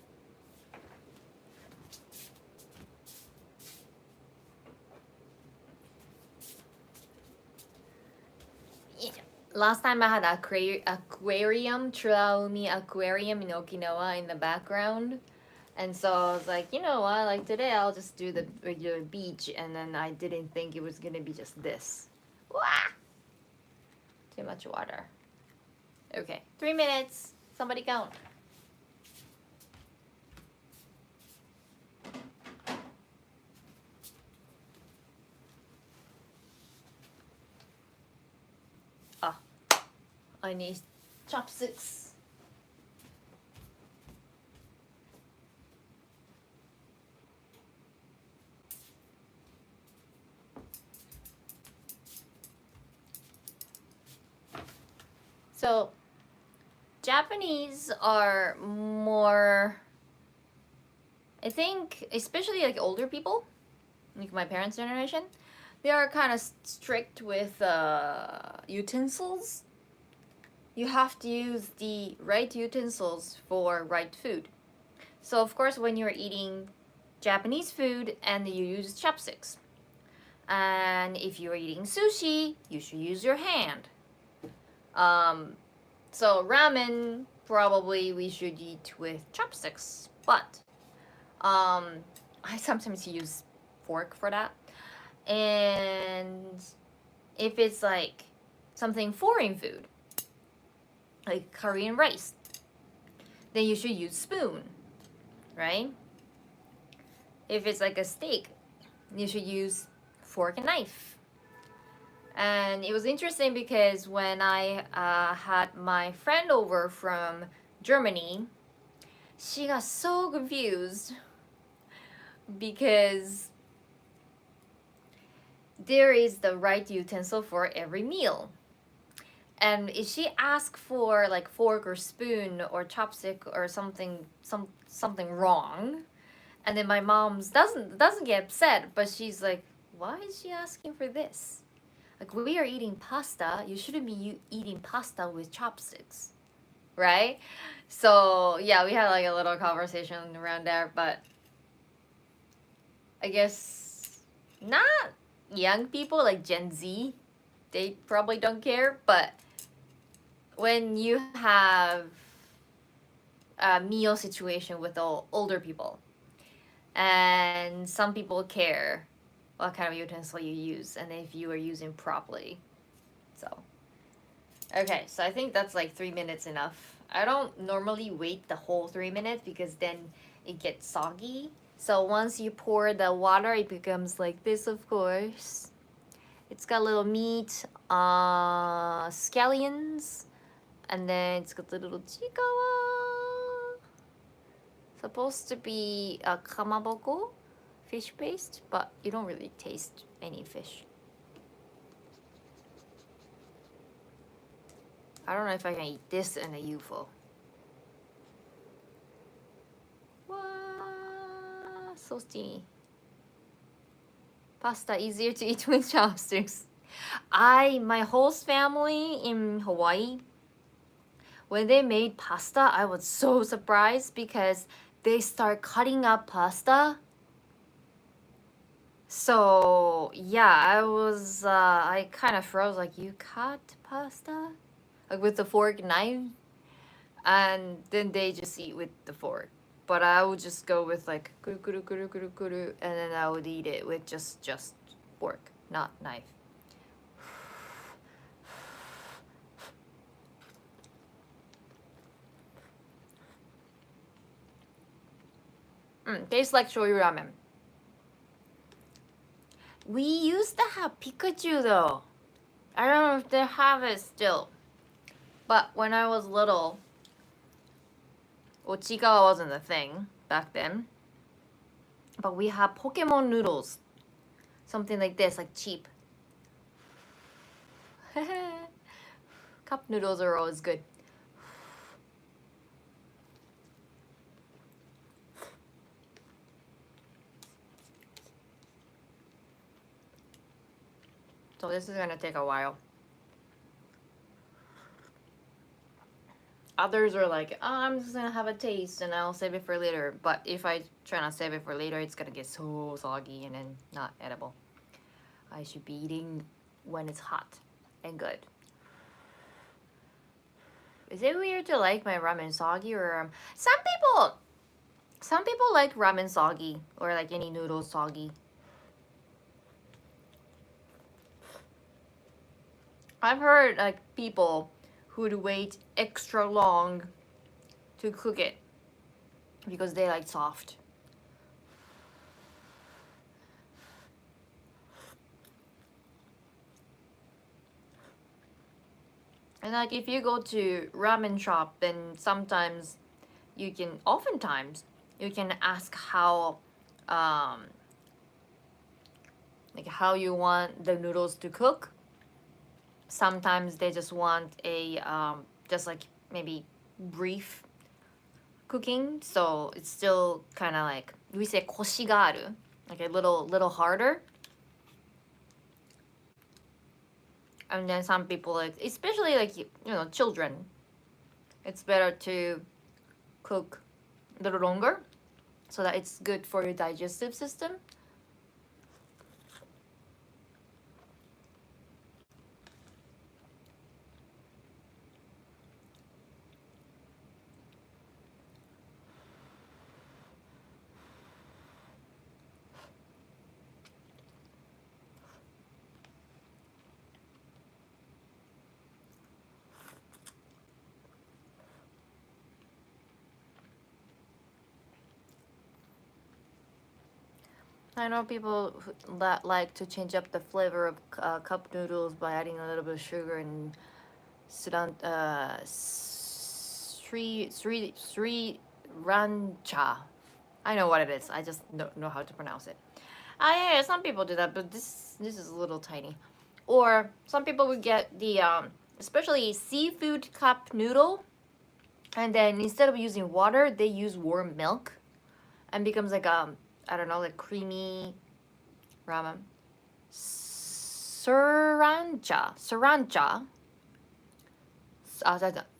Last time I had aquarium, Trulaumi aquarium in Okinawa in the background. And so I was like, you know what, like today I'll just do the regular beach, and then I didn't think it was gonna be just this. Wah! Too much water. Okay, 3 minutes. Somebody count. I need chopsticks. So, Japanese are more, I think, especially like older people, like my parents' generation, they are kind of strict with utensils. You have to use the right utensils for right food. So of course when you're eating Japanese food and you use chopsticks. And if you're eating sushi, you should use your hand. So ramen, probably we should eat with chopsticks. But I sometimes use fork for that. And if it's like something foreign food, like Korean rice, then you should use spoon, right? If it's like a steak, you should use fork and knife. And it was interesting because when I had my friend over from Germany, she got so confused because there is the right utensil for every meal. And if she asked for like fork or spoon or chopstick or something wrong, and then my mom's doesn't get upset, but she's like, why is she asking for this? Like, we are eating pasta, you shouldn't be eating pasta with chopsticks, right? So yeah, we had like a little conversation around there, but I guess not young people like Gen Z, they probably don't care, but when you have a meal situation with older people, and some people care what kind of utensil you use and if you are using properly. So, okay, so I think that's like 3 minutes enough. I don't normally wait the whole 3 minutes because then it gets soggy. So once you pour the water, it becomes like this, of course. It's got little meat, scallions, and then it's got the little chikawa. Supposed to be a kamaboko, fish paste, but you don't really taste any fish. I don't know if I can eat this in a UFO. Wow, so steamy. Pasta easier to eat with chopsticks. My host family in Hawaii, when they made pasta, I was so surprised because they start cutting up pasta. So yeah, I kind of froze, like, you cut pasta? Like with the fork knife? And then they just eat with the fork. But I would just go with like kuru kuru kuru kuru kuru, and then I would eat it with just fork, not knife. Tastes like shoyu ramen. We used to have Pikachu though. I don't know if they have it still. But when I was little, Ochigawa wasn't a thing back then. But we had Pokemon noodles. Something like this, like cheap. Cup noodles are always good. So this is gonna take a while. Others are like, oh, I'm just gonna have a taste and I'll save it for later. But if I try to save it for later, it's gonna get so soggy and then not edible. I should be eating when it's hot and good. Is it weird to like my ramen soggy, or some people like ramen soggy, or like any noodles soggy. I've heard like people who'd wait extra long to cook it because they like soft. And like if you go to ramen shop, then oftentimes you can ask how like how you want the noodles to cook. Sometimes they just want a just like maybe brief cooking, so it's still kind of like, we say koshi ga aru, like a little harder. And then some people, like, especially like children, it's better to cook a little longer so that it's good for your digestive system. I know people that like to change up the flavor of cup noodles by adding a little bit of sugar and sriracha. I know what it is. I just don't know how to pronounce it. Yeah, some people do that, but this is a little tiny. Or some people would get the especially seafood cup noodle, and then instead of using water, they use warm milk, and becomes like I don't know, like creamy ramen. Sriracha.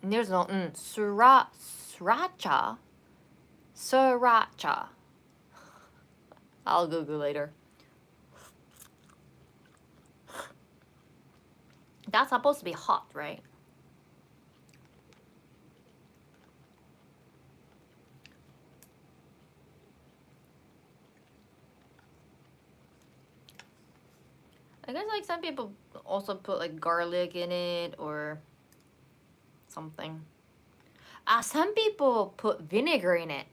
There's no sriracha. Sriracha. I'll Google later. That's supposed to be hot, right? I guess like some people also put like garlic in it or something. Some people put vinegar in it.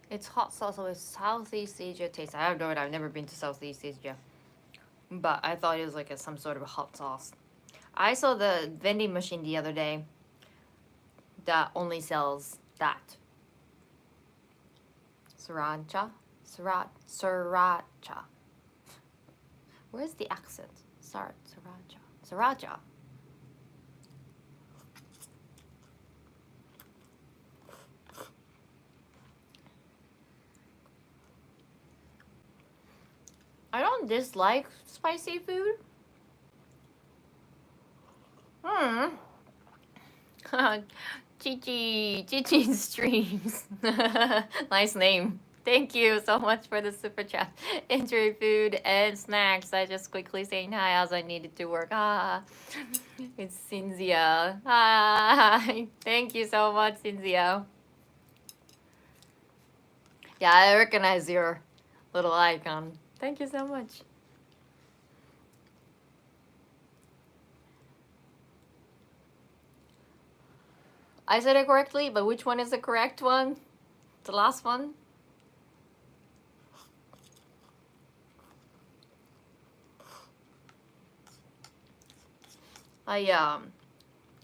It's hot sauce with Southeast Asia taste. I don't know it. I've never been to Southeast Asia, but I thought it was like some sort of a hot sauce. I saw the vending machine the other day that only sells that. Sriracha? Sriracha. Where's the accent? Sriracha. Sriracha. I don't dislike spicy food. Chichi Streams. Nice name. Thank you so much for the super chat. Enjoy food and snacks. I just quickly saying hi as I needed to work. It's Cynthia. Hi. Thank you so much, Cynthia. Yeah, I recognize your little icon. Thank you so much. I said it correctly, but which one is the correct one? The last one? I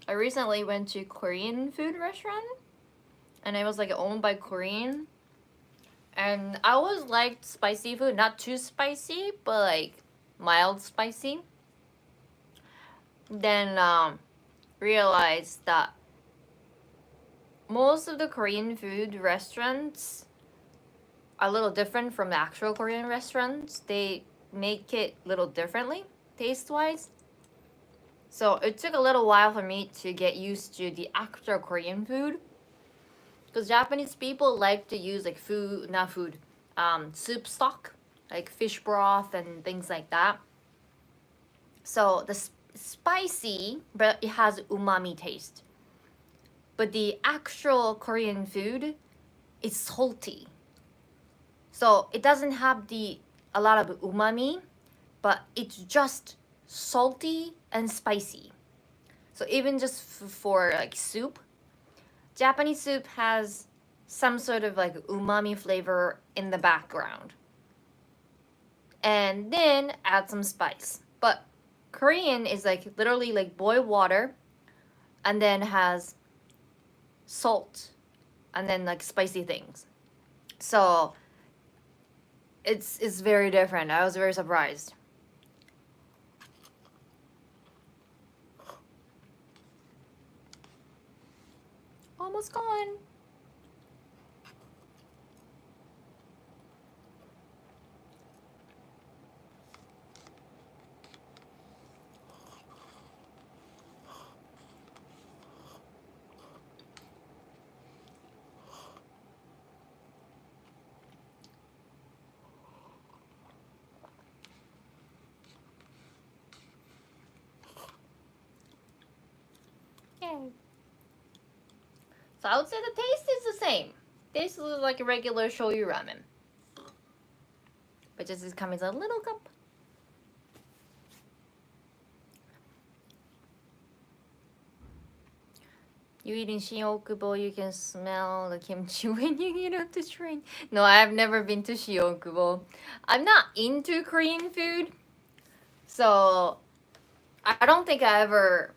recently went to Korean food restaurant, and it was like owned by Korean, and I always liked spicy food, not too spicy, but like mild spicy. Then realized that most of the Korean food restaurants are a little different from the actual Korean restaurants. They make it a little differently, taste-wise. So it took a little while for me to get used to the actual Korean food. Because Japanese people like to use like soup stock, like fish broth and things like that. So the spicy, but it has umami taste. But the actual Korean food is salty. So it doesn't have a lot of umami, but it's just salty and spicy. So even just for like soup, Japanese soup has some sort of like umami flavor in the background. And then add some spice. But Korean is like literally like boiled water and then has salt and then like spicy things. So it's very different. I was very surprised. Almost gone. So I would say the taste is the same. Tastes like a regular shoyu ramen. But just it comes in a little cup. You eat in Shiokubo, you can smell the kimchi when you get off the train. No, I've never been to Shiokubo. I'm not into Korean food, so I don't think I ever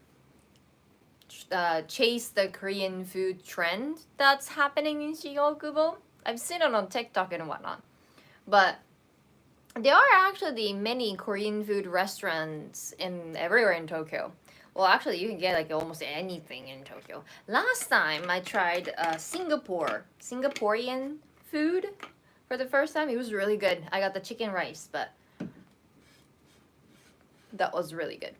chased the Korean food trend that's happening in Shiokubo. I've seen it on TikTok and whatnot, but there are actually many Korean food restaurants everywhere in Tokyo. Well, actually, you can get like almost anything in Tokyo. Last time I tried Singaporean food for the first time. It was really good. I got the chicken rice, but that was really good.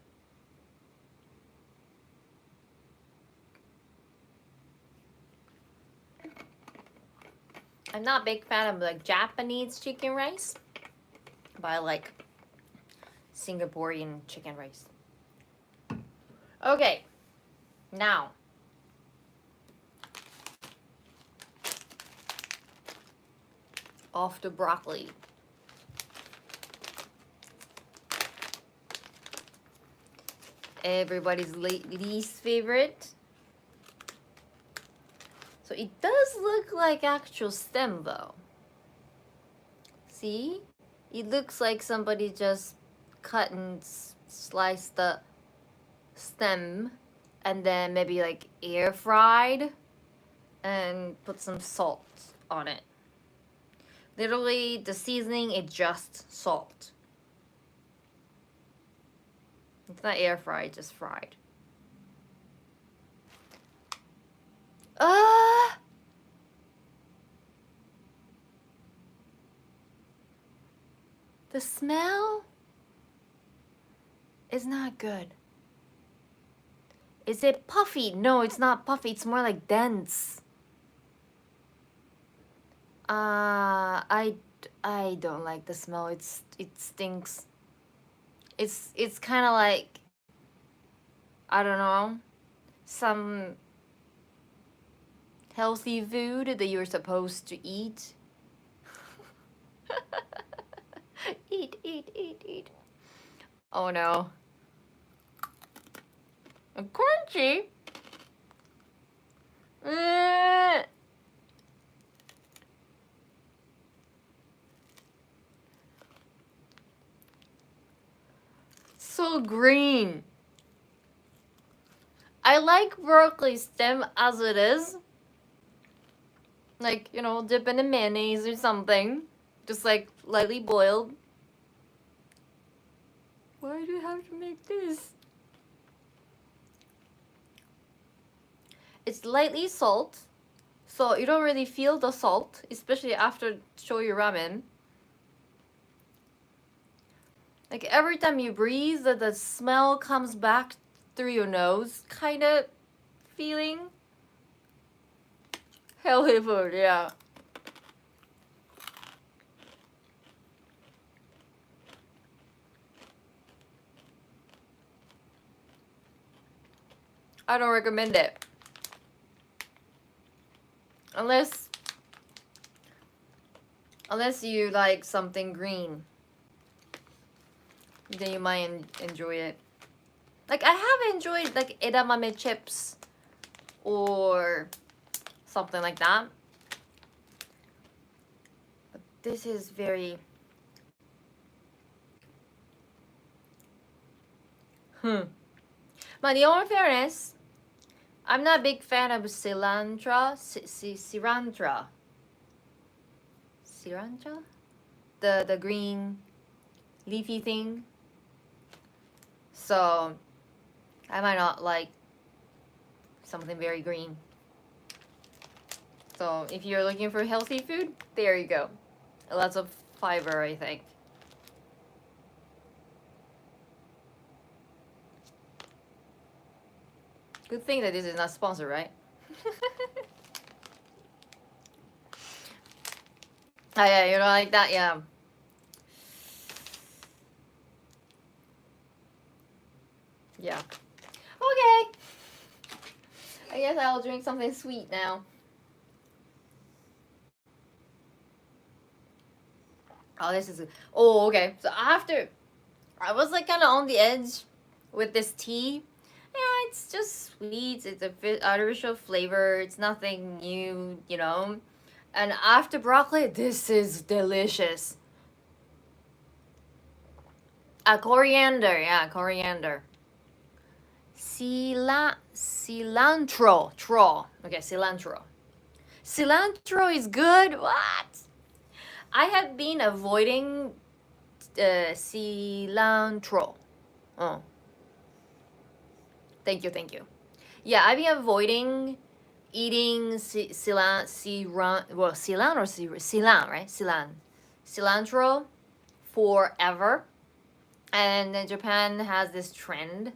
I'm not a big fan of like Japanese chicken rice, but I like Singaporean chicken rice. Okay, now off the broccoli. Everybody's least favorite. So it does look like actual stem though. See? It looks like somebody just cut and sliced the stem and then maybe like air fried and put some salt on it. Literally the seasoning is just salt. It's not air fried, just fried. The smell is not good. Is it puffy? No, it's not puffy. It's more like dense. I don't like the smell. It stinks. It's kind of like, I don't know, some healthy food that you're supposed to eat. Eat. Oh no. Crunchy. So green. I like broccoli stem as it is. Like, you know, dip in the mayonnaise or something. Just like lightly boiled. Why do you have to make this? It's lightly salt, so you don't really feel the salt, especially after shoyu ramen. Like every time you breathe, the smell comes back through your nose, kind of feeling. Healthy food, yeah. I don't recommend it. Unless you like something green, then you might enjoy it. Like I have enjoyed like edamame chips or something like that. But this is very But in all fairness, I'm not a big fan of cilantro. Cilantro? The green leafy thing. So I might not like something very green. So if you're looking for healthy food, there you go. Lots of fiber, I think. Good thing that this is not sponsored, right? Oh yeah, you know, like that, yeah. Yeah. Okay. I guess I'll drink something sweet now. Oh, this is. Oh, okay. So after, I was like kind of on the edge with this tea. Yeah, it's just sweet. It's a bit artificial flavor. It's nothing new, you know. And after broccoli, this is delicious. Coriander, yeah, coriander. Cilantro, okay, cilantro. Cilantro is good. What? I have been avoiding cilantro. Oh, thank you, thank you. Yeah, I've been avoiding eating cilan, right? Cilantro forever. And then Japan has this trend,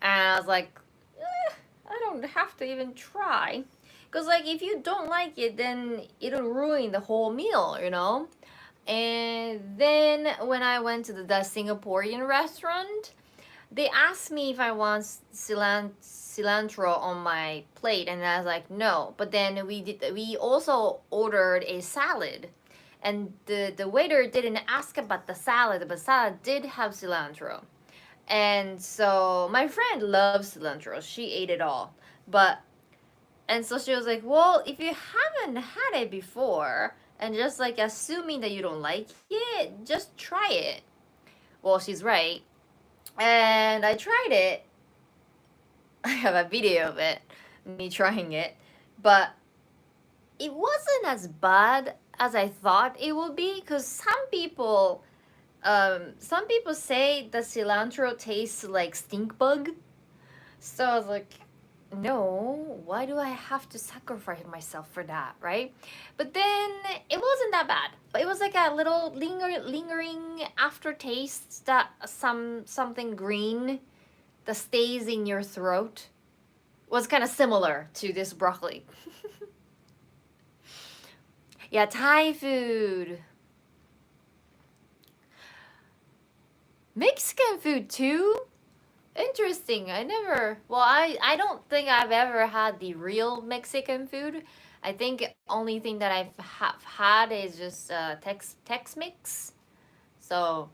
and I was like, I don't have to even try, because like if you don't like it, then it'll ruin the whole meal, you know. And then when I went to the Singaporean restaurant, they asked me if I want cilantro on my plate, and I was like no. But then we also ordered a salad, and the waiter didn't ask about the salad, but salad did have cilantro. And so my friend loves cilantro. She ate it all. But and so she was like, "Well, if you haven't had it before and just like assuming that you don't like it, just try it." Well, she's right. And I tried it. I have a video of it, me trying it, but it wasn't as bad as I thought it would be, because some people say the cilantro tastes like stink bug. So I was like, no, why do I have to sacrifice myself for that, right? But then it wasn't that bad. But it was like a little lingering aftertaste, that something green that stays in your throat. Was kind of similar to this broccoli. Yeah, Thai food. Mexican food too? Interesting. I don't think I've ever had the real Mexican food. I think only thing that have had is just Tex-Mex. So,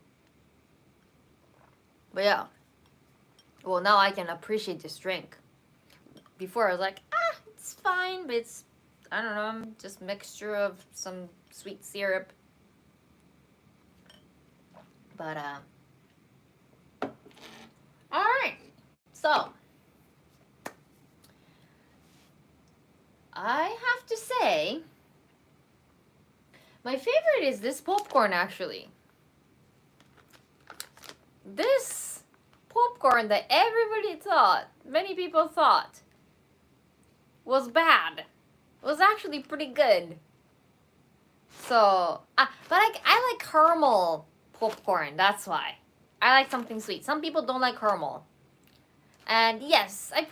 but yeah. Well, now I can appreciate this drink. Before I was like, it's fine, but it's, I don't know, just mixture of some sweet syrup. But all right. So, I have to say, my favorite is this popcorn actually. This popcorn that many people thought was bad, was actually pretty good. So, but I like caramel popcorn, that's why. I like something sweet. Some people don't like caramel. And yes, I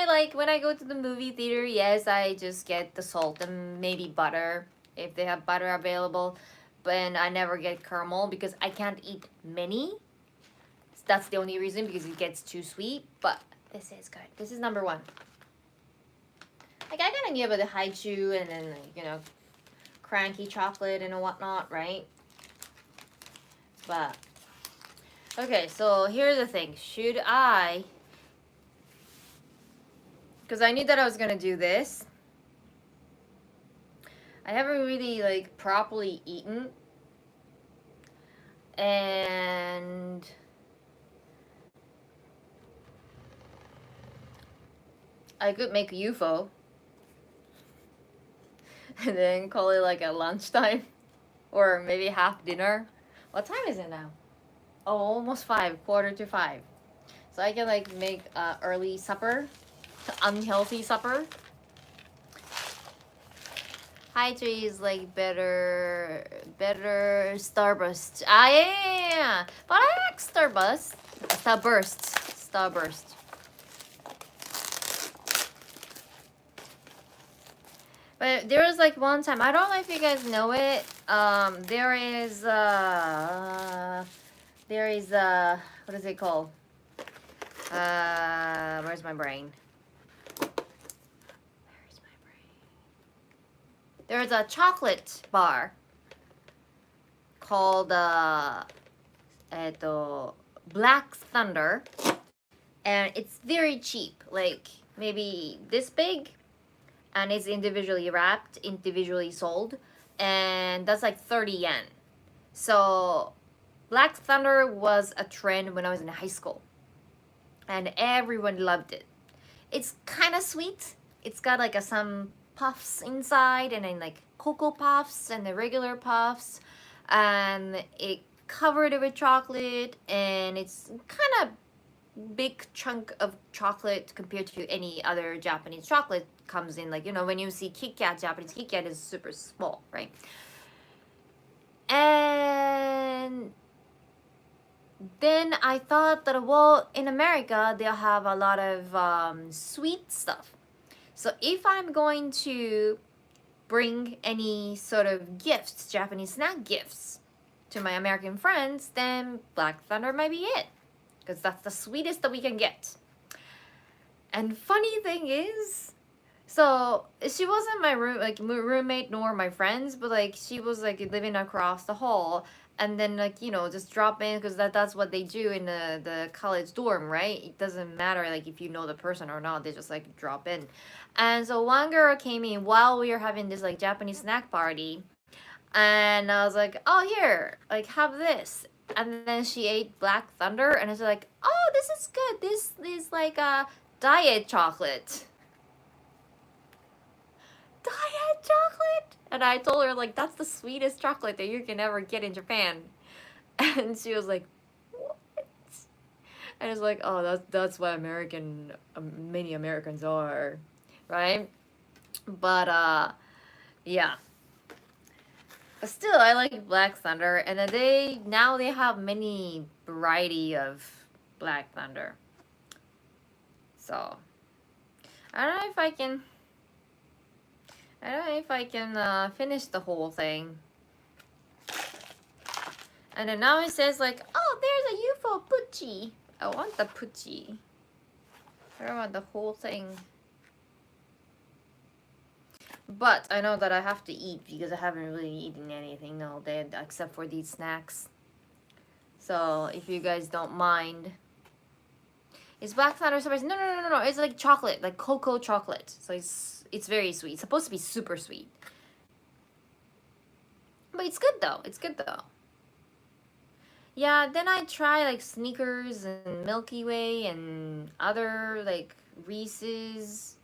like when I go to the movie theater, yes, I just get the salt and maybe butter if they have butter available. But I never get caramel because I can't eat many. That's the only reason, because it gets too sweet. But this is good. This is number one. Like I kind of knew about the haichu and then Crunky chocolate and whatnot, right? But okay, so here's the thing. Should I? Because I knew that I was gonna do this. I haven't really properly eaten, and I could make a UFO and then call it like a lunchtime or maybe half dinner. What time is it now? Oh, almost 5, quarter to 5. So I can make early supper, unhealthy supper. High tree is better Starburst. Yeah. But I like Starburst. But there was one time, I don't know if you guys know it. There is what is it called? Where's my brain? there's a chocolate bar called Black Thunder, and it's very cheap, like maybe this big, and it's individually wrapped, individually sold, and that's like 30 yen. So Black Thunder was a trend when I was in high school, and everyone loved it. It's kind of sweet. It's got like some puffs inside, and then like cocoa puffs and the regular puffs, and it covered it with chocolate, and it's kind of big chunk of chocolate compared to any other Japanese chocolate comes in. Like, when you see Kit Kat, Japanese Kit Kat is super small, right? And then I thought that, well, in America, they'll have a lot of sweet stuff. So if I'm going to bring any sort of gifts, Japanese snack gifts, to my American friends, then Black Thunder might be it. Because that's the sweetest that we can get. And funny thing is, so she wasn't my roommate nor my friends, but like she was like living across the hall, and then like just drop in, because that's what they do in the college dorm, right? It doesn't matter like if you know the person or not, they just like drop in. And so one girl came in while we were having this like Japanese snack party, and I was like, oh, here, like have this. And then she ate Black Thunder, and I was like, oh, this is good. This is like a diet chocolate. Diet chocolate? And I told her, like, that's the sweetest chocolate that you can ever get in Japan. And she was like, what? And it's like, oh, that's what many Americans are, right? But, yeah. But still, I like Black Thunder, and then now they have many variety of Black Thunder. So, I don't know if I can finish the whole thing. And then now it says like, oh, there's a UFO Pucci. I want the Pucci. I don't want the whole thing. But I know that I have to eat because I haven't really eaten anything all day except for these snacks. So if you guys don't mind. Is Black Thunder surprise? No. It's like chocolate, like cocoa chocolate. So it's very sweet. It's supposed to be super sweet. But it's good though. Yeah, then I try like Snickers and Milky Way and other like Reese's,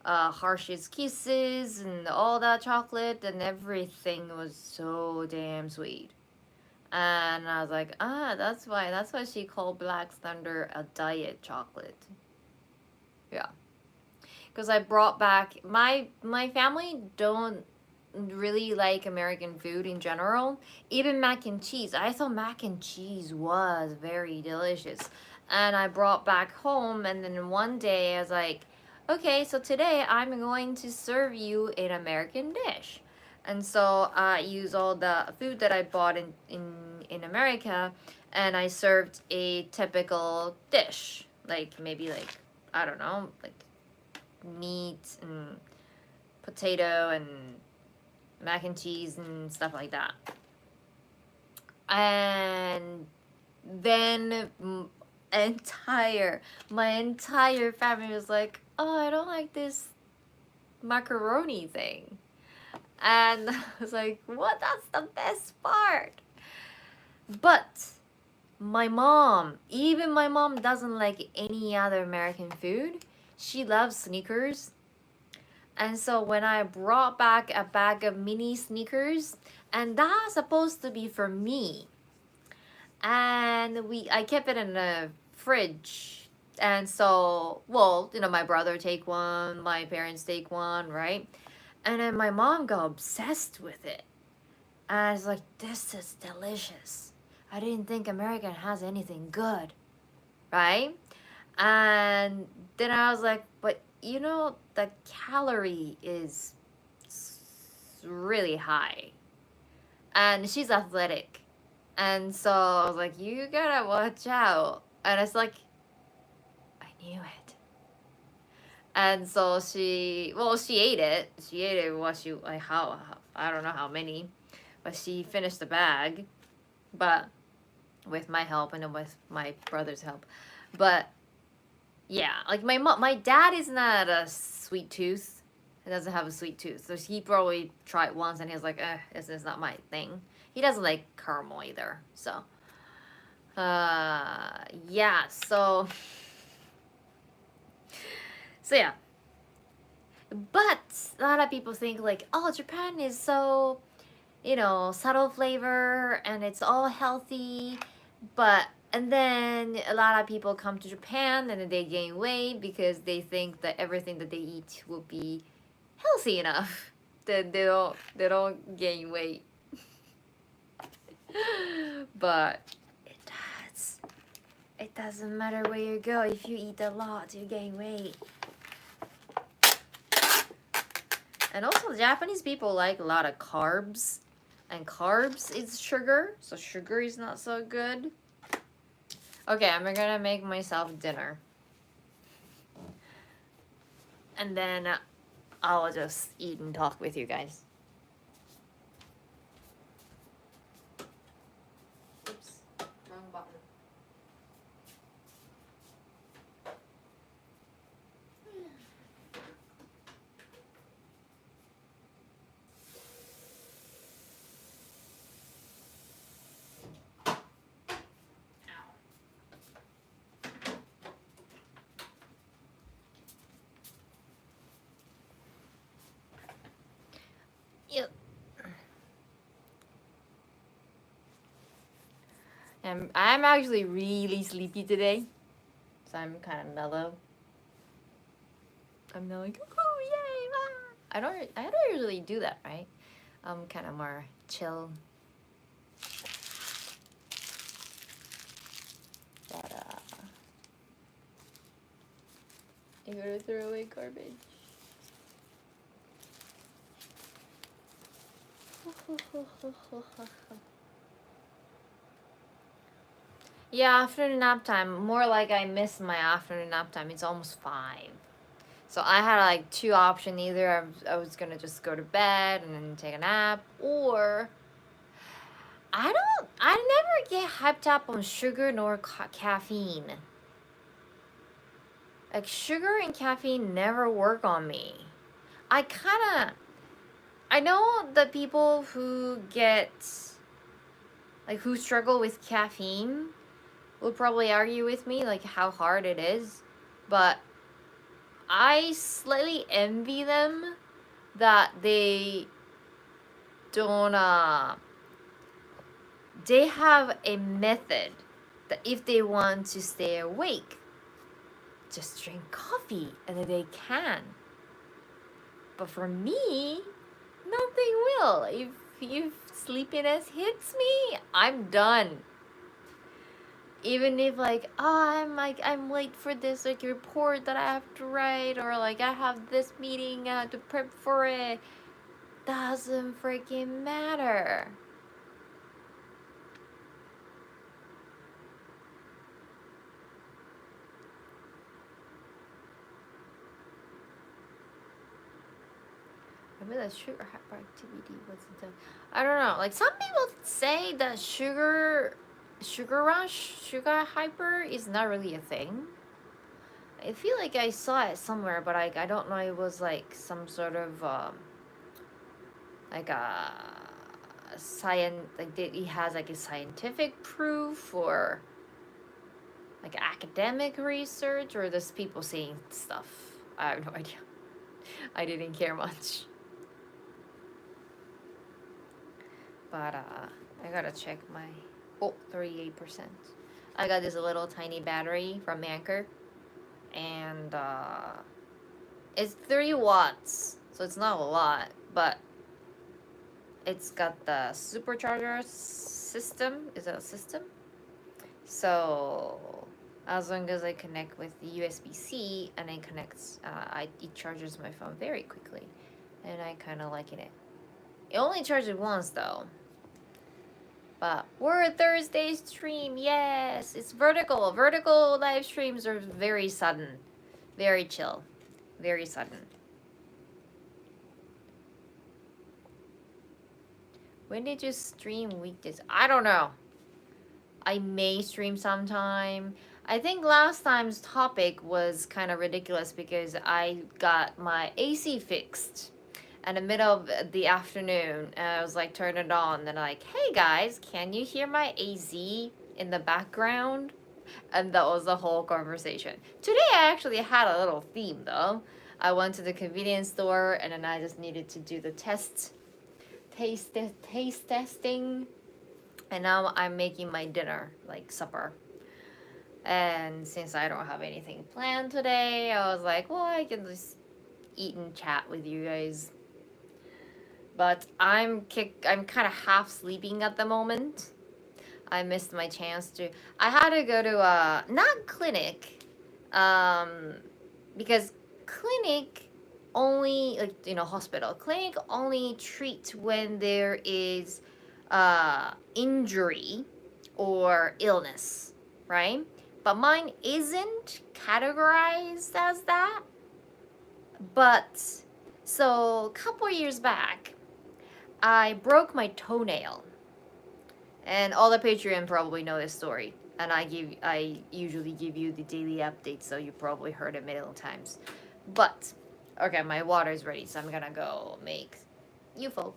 Hershey's Kisses and all that chocolate, and everything was so damn sweet. And I was like, that's why she called Black Thunder a diet chocolate. Yeah. Because I brought back, my family don't really like American food in general. Even mac and cheese. I thought mac and cheese was very delicious. And I brought back home, and then one day I was like, okay, so today I'm going to serve you an American dish. And so I used all the food that I bought in America, and I served a typical dish. Like maybe like, I don't know, like meat and potato and mac and cheese and stuff like that. And then my entire family was like, oh, I don't like this macaroni thing. And I was like, what? That's the best part. But even my mom doesn't like any other American food. She loves Snickers. And so when I brought back a bag of mini Snickers, and that's supposed to be for me, and I kept it in the fridge. And so, well, my brother take one, my parents take one, right? And then my mom got obsessed with it. And I was like, this is delicious. I didn't think American has anything good, right? And then I was like, but the calorie is really high. And she's athletic. And so I was like, you gotta watch out. And it's like, I knew it. And so she ate it. She ate it. What she like how I don't know how many, but she finished the bag, but with my help and then with my brother's help. But yeah, like my dad is not a sweet tooth. He doesn't have a sweet tooth, so he probably tried once and he was like, this is not my thing. He doesn't like caramel either. So, yeah. So yeah. But a lot of people think like, oh, Japan is so, subtle flavor and it's all healthy. But and then a lot of people come to Japan and then they gain weight because they think that everything that they eat will be healthy enough that they don't gain weight. But it does. It doesn't matter where you go. If you eat a lot, you gain weight. And also, Japanese people like a lot of carbs. And carbs is sugar. So sugar is not so good. Okay, I'm gonna make myself dinner. And then I'll just eat and talk with you guys. Oops, wrong button. Yep. I'm actually really sleepy today, so I'm kind of mellow. I'm not like, oh yay! Ah. I don't usually do that, right? I'm kind of more chill. But you gotta throw away garbage. Yeah, afternoon nap time. More like I miss my afternoon nap time. It's almost 5. So I had like 2 options. Either I was gonna just go to bed and then take a nap, or I never get hyped up on sugar nor caffeine. Like sugar and caffeine never work on me. I know the people who who struggle with caffeine will probably argue with me like how hard it is, but I slightly envy them that they don't they have a method that if they want to stay awake, just drink coffee and then they can. But for me, nothing will. If sleepiness hits me, I'm done. Even if I'm late for this report that I have to write, or like I have this meeting to prep for it, doesn't freaking matter. Maybe that sugar hyperactivity wasn't done. I don't know. Like some people say that sugar rush, sugar hyper is not really a thing. I feel like I saw it somewhere, but I don't know. It was like some sort of like a science, like it has like a scientific proof or like academic research, or just people saying stuff. I have no idea. I didn't care much. But I gotta check my 38%. I got this little tiny battery from Anchor, and it's 30 watts, so it's not a lot, but it's got the supercharger system. Is that a system? So as long as I connect with the USB-C and it connects, it charges my phone very quickly, and I kind of liking it. It only charges once though. But we're a Thursday stream, yes! It's vertical. Vertical live streams are very sudden, very chill. Very sudden. When did you stream weekdays? I don't know. I may stream sometime. I think last time's topic was kind of ridiculous because I got my AC fixed in the middle of the afternoon, and I was like, turn it on. Then like, hey guys, can you hear my AC in the background? And that was the whole conversation. Today I actually had a little theme though. I went to the convenience store and then I just needed to do the taste testing, and now I'm making my dinner, like supper. And since I don't have anything planned today, I was like, well, I can just eat and chat with you guys. But I'm kind of half sleeping at the moment. I missed my chance to. I had to go to a not clinic, um, because clinic only, like, hospital clinic only treat when there is injury or illness, right? But mine isn't categorized as that. But so a couple years back, I broke my toenail, and all the Patreon probably know this story. And I usually give you the daily updates, so you probably heard it a million times. But okay, my water is ready, so I'm gonna go make UFO.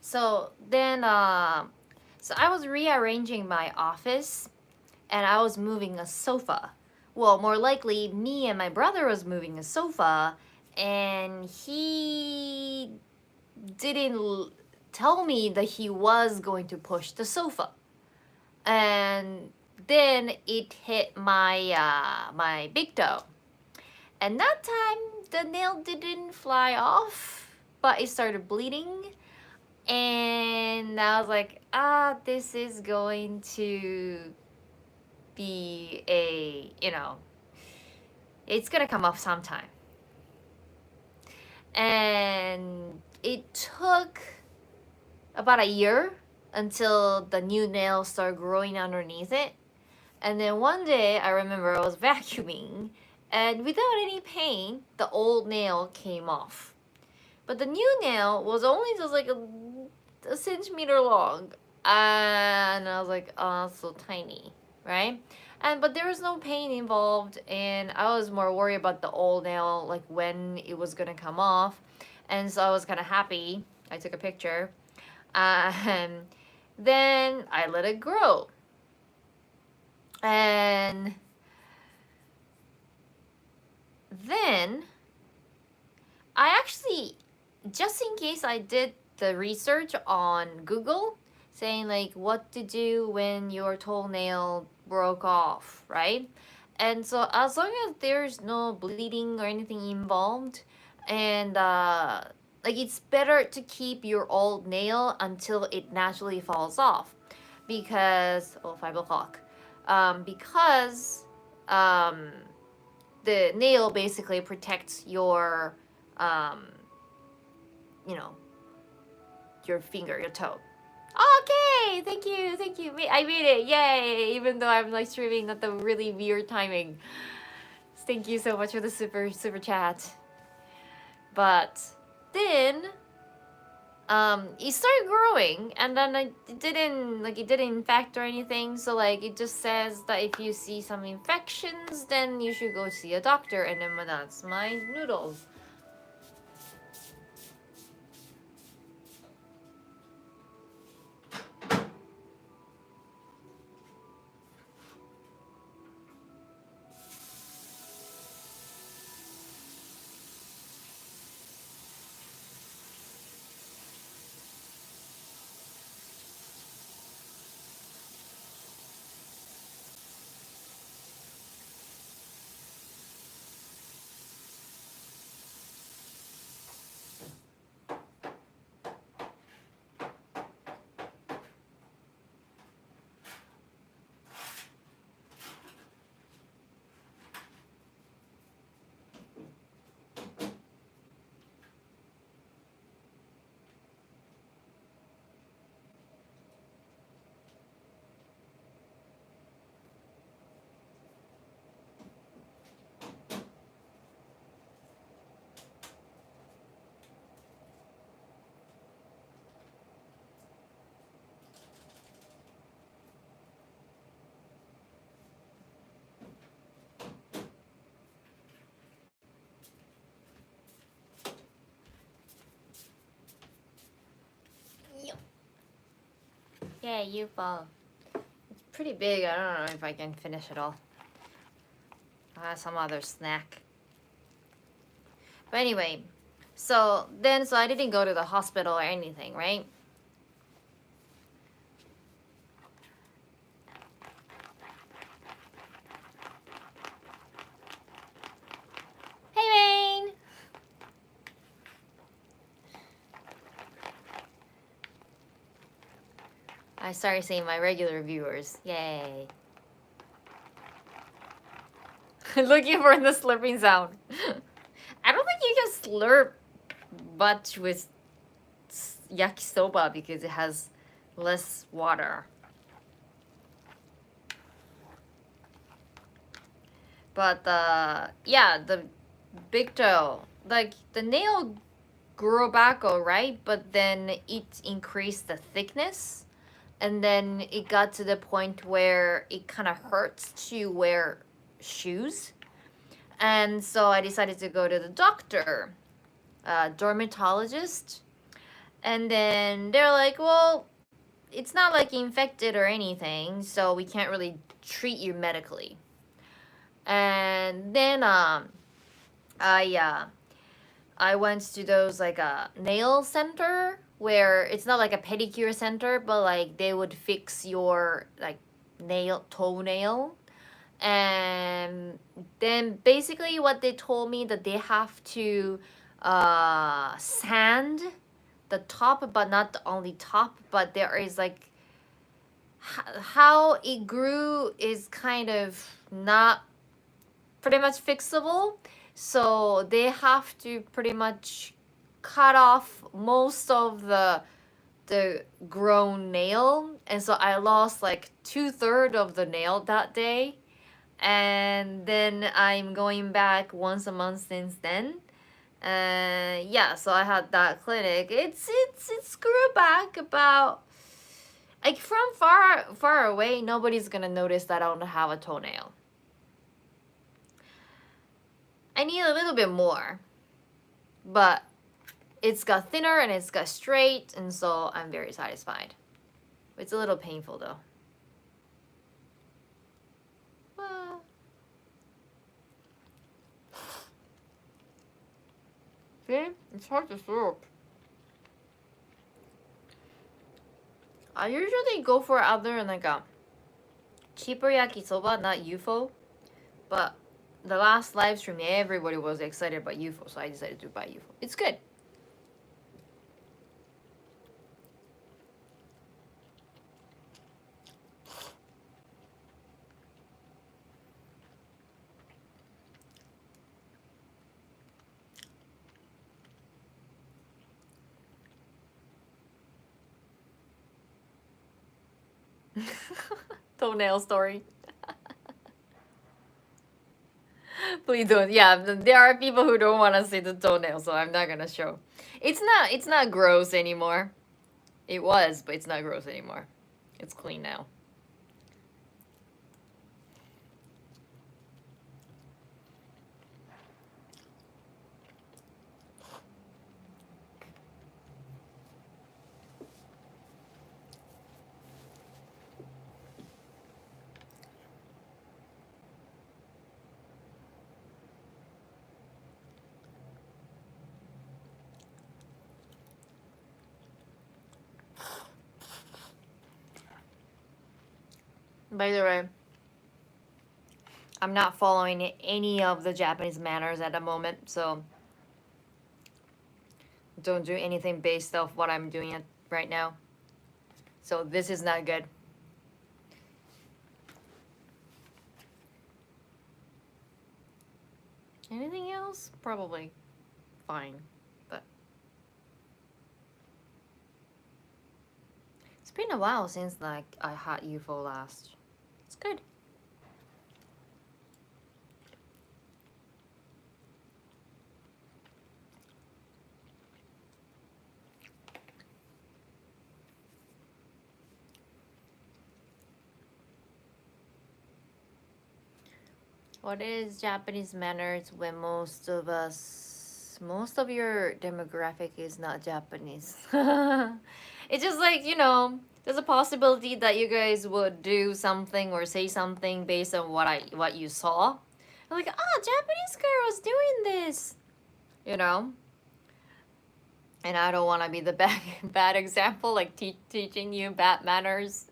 So then, so I was rearranging my office, and I was moving a sofa. Well, more likely, me and my brother was moving a sofa, and he didn't tell me that he was going to push the sofa, and then it hit my big toe, and that time the nail didn't fly off, but it started bleeding. And I was like, this is going to be it's gonna come off sometime. And it took about a year until the new nails started growing underneath it. And then one day I remember I was vacuuming, and without any pain, the old nail came off. But the new nail was only just like a centimeter long. And I was like, oh, so tiny, right? But there was no pain involved, and I was more worried about the old nail, like when it was gonna come off. And so I was kind of happy. I took a picture, and then I let it grow. And then I actually, just in case, I did the research on Google saying like what to do when your toenail broke off, right? And so as long as there's no bleeding or anything involved, and like it's better to keep your old nail until it naturally falls off, because 5 o'clock, because um, the nail basically protects your um, you know, your finger, your toe. Okay, thank you, thank you. I made it, yay! Even though I'm like streaming at the really weird timing. Thank you so much for the super chat. But then, it started growing, and then it didn't infect or anything. So like it just says that if you see some infections, then you should go see a doctor. And then that's my noodles. Okay, UFO. It's pretty big. I don't know if I can finish it all. I'll have some other snack. But anyway, so I didn't go to the hospital or anything, right? Hey, Wayne! I started seeing my regular viewers. Yay. Looking for the slurping sound. I don't think you can slurp much with yakisoba because it has less water. But yeah, the big toe, like the nail grew back all right, but then it increased the thickness. And then it got to the point where it kind of hurts to wear shoes. And so I decided to go to the doctor, dermatologist. And then they're like, well, it's not like infected or anything, so we can't really treat you medically. And then I went to those like a nail center where it's not like a pedicure center, but like they would fix your like toenail. And then basically what they told me that they have to sand the top, but not the only top, but there is like how it grew is kind of not pretty much fixable. So they have to pretty much cut off most of the grown nail, and so I lost like 2/3 of the nail that day. And then I'm going back once a month since then. Yeah, so I had that clinic. It's grew back about like from far away. Nobody's gonna notice that I don't have a toenail. I need a little bit more, but it's got thinner and it's got straight, and so I'm very satisfied. It's a little painful though. Well, see, it's hard to slurp. I usually go for other like a cheaper yakisoba, not UFO, but the last live stream, everybody was excited about UFO, so I decided to buy UFO. It's good. Toenail story. Please don't. Yeah, there are people who don't want to see the toenail, so I'm not gonna show. It's not gross anymore. It was, but it's not gross anymore. It's clean now. By the way, I'm not following any of the Japanese manners at the moment, so don't do anything based off what I'm doing right now. So this is not good. Anything else? Probably fine, but it's been a while since like I had UFO last. It's good. What is Japanese manners when most of your demographic is not Japanese? It's just like, you know, there's a possibility that you guys would do something or say something based on what you saw. Like, ah, Japanese girl is doing this, you know. And I don't want to be the bad example, like teaching you bad manners.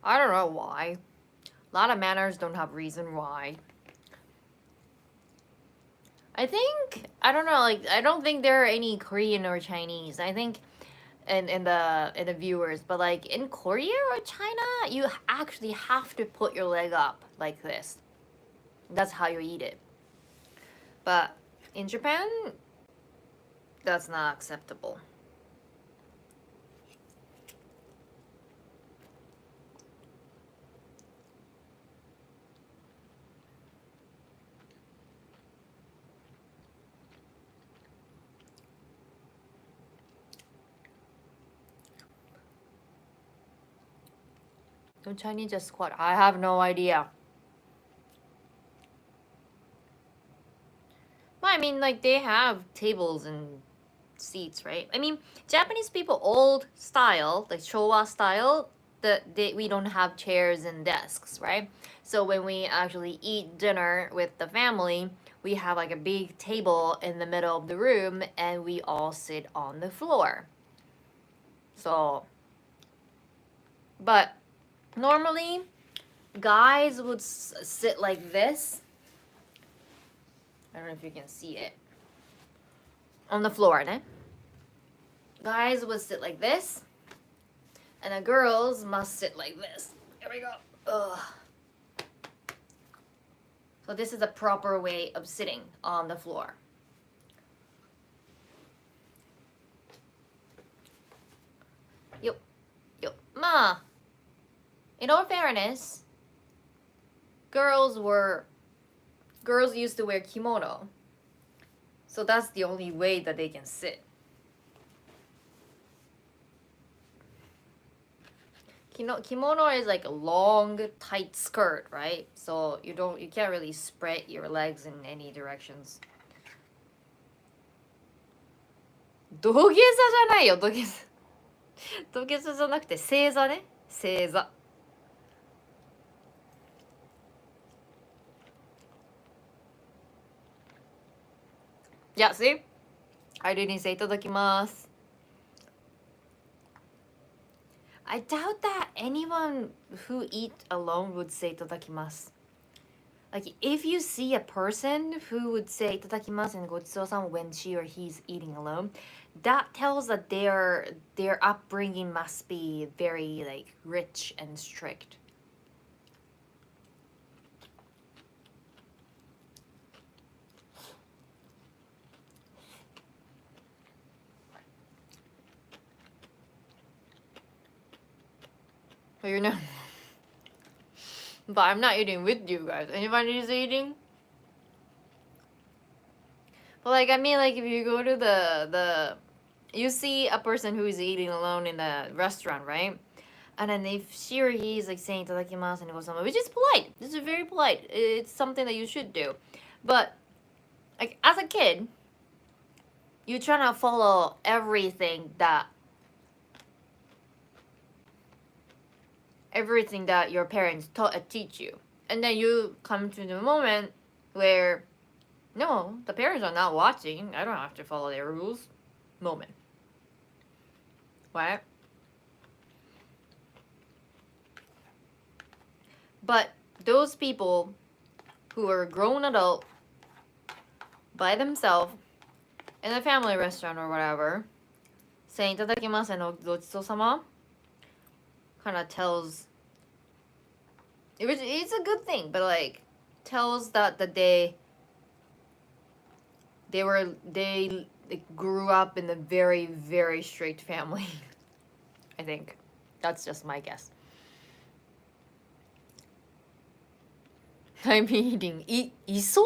I don't know why. A lot of manners don't have reason why. I think I don't know. Like I don't think there are any Korean or Chinese. I think in the viewers, but like in Korea or China, you actually have to put your leg up like this. That's how you eat it. But in Japan, that's not acceptable. Don't Chinese just squat? I have no idea. Well, I mean, like they have tables and seats, right? I mean, Japanese people, old style, like Showa style, we don't have chairs and desks, right? So when we actually eat dinner with the family, we have like a big table in the middle of the room, and we all sit on the floor. So, but normally, guys would sit like this. I don't know if you can see it. On the floor, né? Guys would sit like this, and the girls must sit like this. Here we go. Ugh. So this is the proper way of sitting on the floor. Yup. Yup. Ma. In all fairness, girls used to wear kimono. So that's the only way that they can sit. Kimono is like a long, tight skirt, right? So you can't really spread your legs in any directions. 土下座じゃないよ、土下座。土下座じゃなくて正座ね。正座。Yeah, see? I didn't say いただきます。I doubt that anyone who eat alone would say いただきます。Like if you see a person who would say いただきます and ごちそうさま when she or he's eating alone, that tells that their upbringing must be very like rich and strict. But you're not. But I'm not eating with you guys. Anybody is eating? But like I mean, like if you go to you see a person who is eating alone in the restaurant, right? And then if she or he is like saying いただきます and goes, which is polite. This is very polite. It's something that you should do. But like as a kid, you try to follow everything that your parents teach you, and then you come to the moment where no, the parents are not watching, I don't have to follow their rules moment, right? But those people who are grown adult by themselves in a family restaurant or whatever saying いただきます and ごちそうさま kind of tells, it's a good thing, but like tells that they grew up in a very, very strict family. I think that's just my guess. I'm eating iso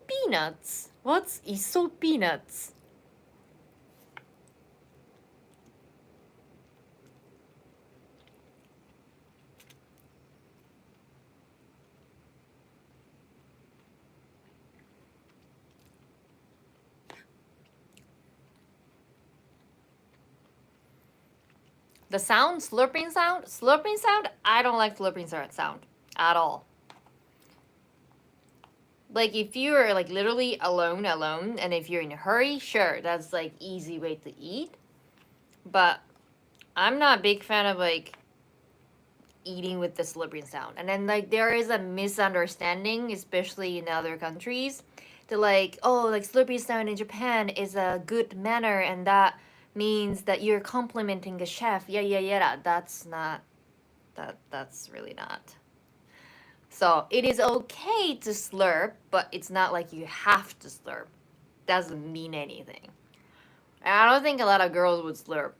peanuts. What's iso peanuts? The sound, slurping sound? Slurping sound? I don't like slurping sound at all. Like if you're like literally alone, and if you're in a hurry, sure, that's like easy way to eat. But I'm not a big fan of like eating with the slurping sound. And then like there is a misunderstanding, especially in other countries, that like, oh, like slurping sound in Japan is a good manner and that means that you're complimenting a chef. Yeah. That's not that's really not. So it is okay to slurp, but it's not like you have to slurp. Doesn't mean anything. And I don't think a lot of girls would slurp.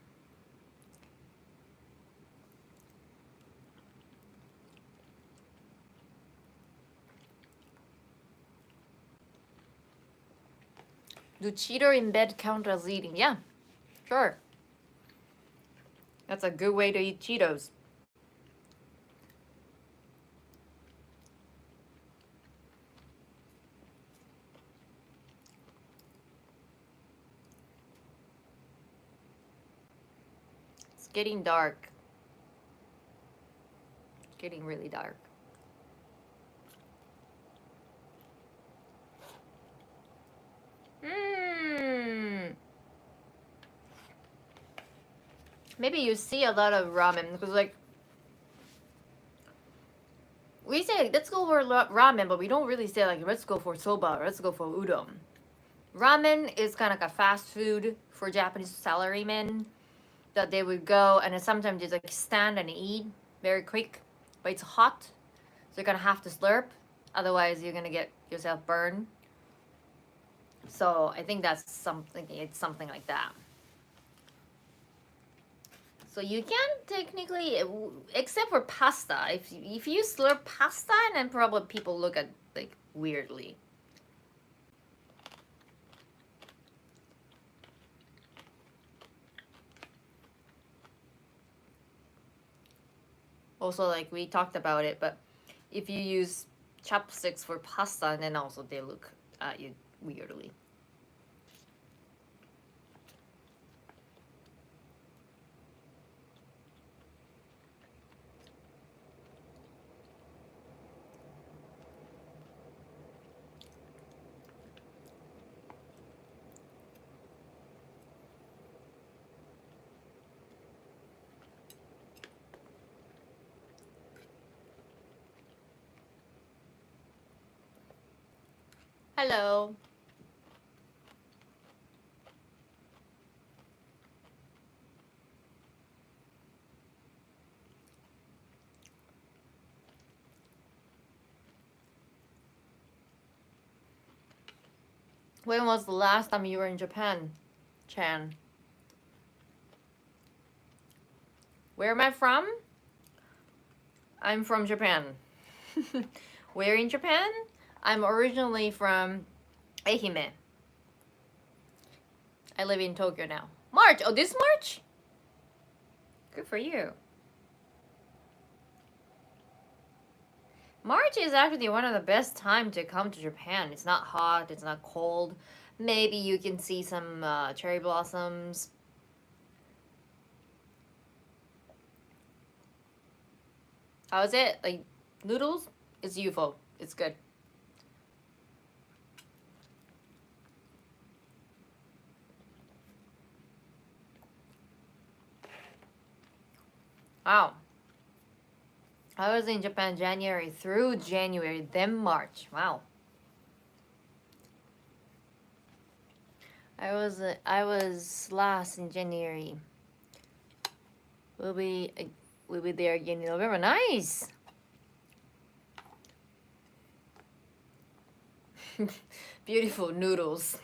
Do Cheeto in bed count as eating? Yeah, sure. That's a good way to eat Cheetos. It's getting dark. It's getting really dark. Mmm. Maybe you see a lot of ramen because like we say let's go for ramen, but we don't really say like let's go for soba or let's go for udon. Ramen is kind of like a fast food for Japanese salarymen that they would go and then sometimes just like stand and eat very quick, but it's hot, so you're gonna have to slurp, otherwise you're gonna get yourself burned. So I think that's something. It's something like that. So you can technically, except for pasta, if you slurp pasta, then probably people look at like weirdly. Also, like we talked about it, but if you use chopsticks for pasta, then also they look at you weirdly. Hello. When was the last time you were in Japan, Chan? Where am I from? I'm from Japan. Where in Japan? I'm originally from Ehime. I live in Tokyo now. March! Oh, this March? Good for you. March is actually one of the best time to come to Japan. It's not hot, it's not cold. Maybe you can see some cherry blossoms. How is it? Like, noodles? It's UFO. It's good. Wow. I was in Japan January through January, then March. Wow. I was last in January. We'll be there again in November. Nice. Beautiful noodles.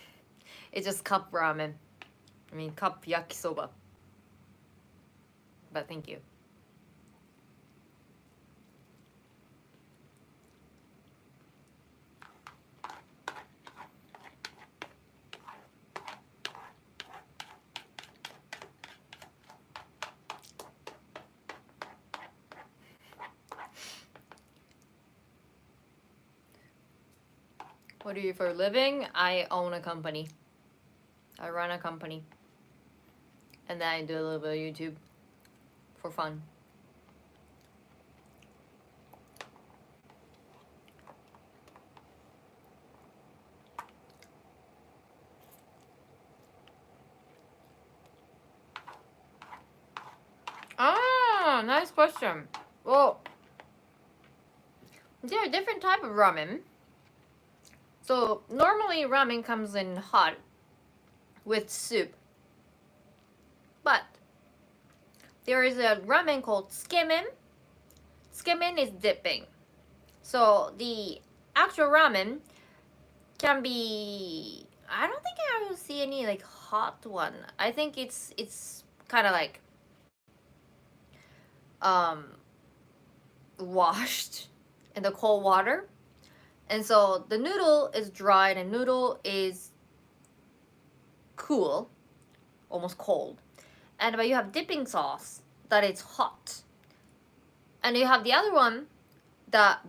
It's just cup ramen. I mean cup yakisoba. But thank you. What do you do for a living? I own a company. I run a company. And then I do a little bit of YouTube for fun. Ah, nice question. Well, there are different type of ramen. So normally ramen comes in hot with soup. But there is a ramen called skimin. Skimin is dipping. So the actual ramen can be, I don't think I will see any like hot one. I think it's kind of like washed in the cold water. And so the noodle is dry and the noodle is cool, almost cold. And but you have dipping sauce that is hot. And you have the other one that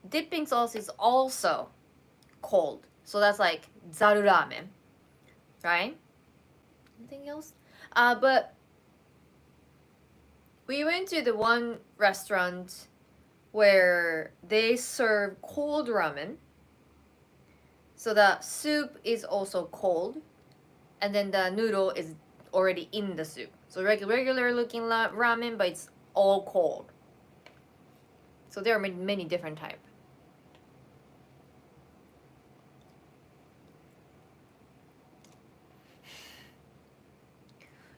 dipping sauce is also cold. So that's like zaru ramen, right? Anything else? But we went to the one restaurant where they serve cold ramen. So the soup is also cold, and then the noodle is already in the soup. So regular looking ramen, but it's all cold. So there are many different types.